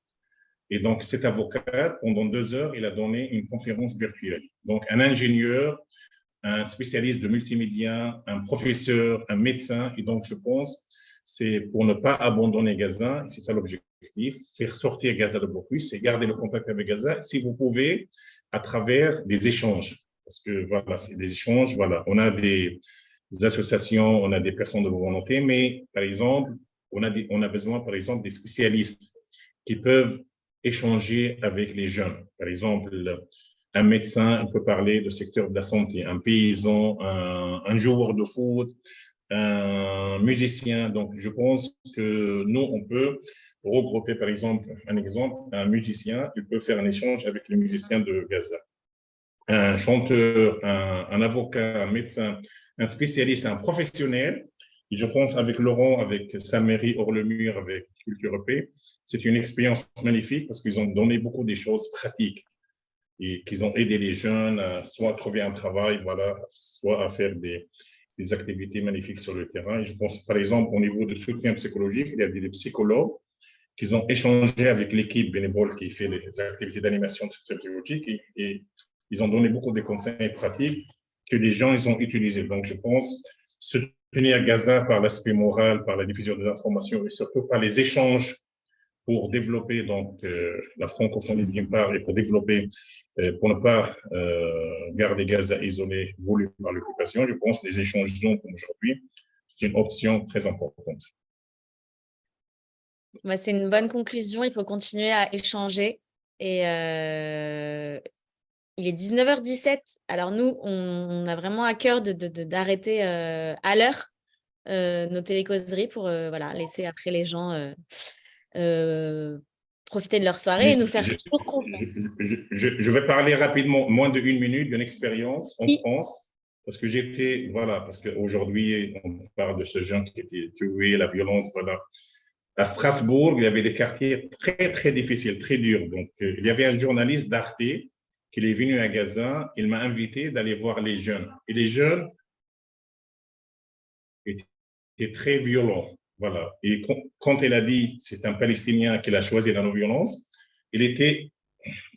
S2: Et donc, cet avocat, pendant 2 heures, il a donné une conférence virtuelle. Donc, un ingénieur, un spécialiste de multimédia, un professeur, un médecin. Et donc, je pense, c'est pour ne pas abandonner Gaza, c'est ça l'objectif, faire sortir Gaza de blocus, c'est garder le contact avec Gaza, si vous pouvez, à travers des échanges. Parce que, voilà, c'est des échanges, voilà. On a des associations, on a des personnes de volonté, mais par exemple, on a besoin, par exemple, des spécialistes qui peuvent échanger avec les jeunes. Par exemple, un médecin peut parler du secteur de la santé, un paysan, un joueur de foot, un musicien. Donc, je pense que nous, on peut regrouper, par exemple, un musicien, il peut faire un échange avec les musiciens de Gaza. Un chanteur, un avocat, un médecin, un spécialiste, un professionnel. Et je pense avec Laurent, avec Saint-Méry, Hors-le-Mur, avec Culture EP, c'est une expérience magnifique parce qu'ils ont donné beaucoup de choses pratiques et qu'ils ont aidé les jeunes à soit trouver un travail, voilà, soit à faire des activités magnifiques sur le terrain. Et je pense, par exemple, au niveau de soutien psychologique, il y a des psychologues qui ont échangé avec l'équipe bénévole qui fait les activités d'animation psychologique et ils ont donné beaucoup de conseils pratiques que les gens ils ont utilisés. Donc, je pense soutenir Gaza par l'aspect moral, par la diffusion des informations et surtout par les échanges pour développer donc la francophonie d'une part et pour développer, pour ne pas garder Gaza isolé, voulu par l'occupation. Je pense que les échanges comme aujourd'hui, c'est une option très importante.
S1: Bah, c'est une bonne conclusion. Il faut continuer à échanger. Et il est 19h17. Alors nous, on a vraiment à cœur d'arrêter à l'heure nos télécauseries pour voilà, laisser après les gens profiter de leur soirée et nous faire toujours confiance.
S2: Je vais parler rapidement, moins de 1 minute, d'une expérience en France. Parce que j'étais, voilà, parce qu'aujourd'hui, on parle de ce jeune qui était tué, la violence, voilà. À Strasbourg, il y avait des quartiers très, très difficiles, très durs. Donc, il y avait un journaliste d'Arte qui est venu à Gaza. Il m'a invité d'aller voir les jeunes. Et les jeunes étaient très violents. Voilà. Et quand il a dit c'est un Palestinien qui a choisi la non-violence, il était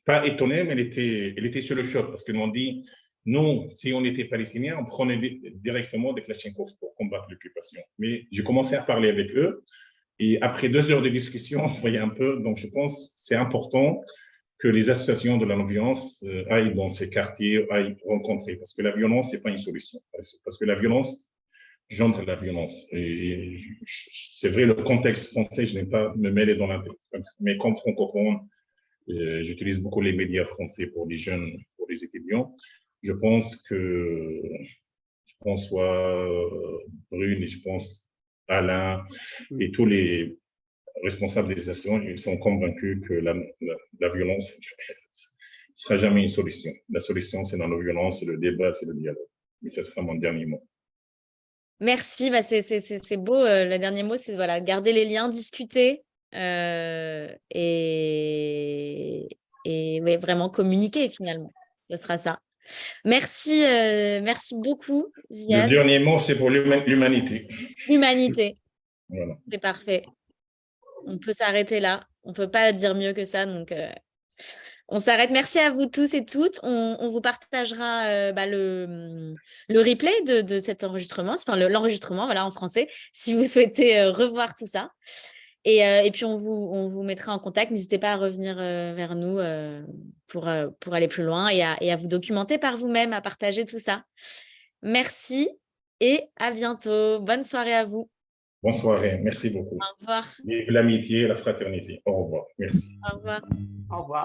S2: pas étonné, mais il était sur le choc parce qu'ils m'ont dit nous, si on était Palestiniens, on prenait directement des Kalachnikov pour combattre l'occupation. Mais j'ai commencé à parler avec eux. Et après 2 heures de discussion, vous voyez un peu, donc je pense que c'est important que les associations de la non-violence aillent dans ces quartiers, aillent rencontrer, parce que la violence, ce n'est pas une solution. Parce que la violence gendre la violence. Et c'est vrai, le contexte français, je n'ai pas me mêler dans l'intérêt, mais comme francophone, j'utilise beaucoup les médias français pour les jeunes, pour les étudiants. Je pense que François, Brune et je pense Alain et tous les responsables des associations, ils sont convaincus que la violence ne sera jamais une solution. La solution, c'est dans la violence, c'est le débat, c'est le dialogue. Mais ce sera mon dernier mot.
S1: Merci, bah c'est beau. Le dernier mot, c'est voilà, garder les liens, discuter et ouais, vraiment communiquer finalement. Ce sera ça. Merci, merci beaucoup, Ziad.
S2: Le dernier mot, c'est pour l'humanité.
S1: L'humanité.
S2: Voilà.
S1: C'est parfait. On peut s'arrêter là. On ne peut pas dire mieux que ça. Donc, on s'arrête. Merci à vous tous et toutes. On vous partagera le replay de cet enregistrement, enfin l'enregistrement voilà, en français, si vous souhaitez revoir tout ça. Et puis, on vous mettra en contact. N'hésitez pas à revenir vers nous pour aller plus loin et à vous documenter par vous-même, à partager tout ça. Merci et à bientôt. Bonne soirée à vous.
S2: Bonne soirée. Merci beaucoup.
S1: Au revoir.
S2: Vive l'amitié et la fraternité. Au revoir. Merci.
S1: Au revoir.
S3: Au revoir.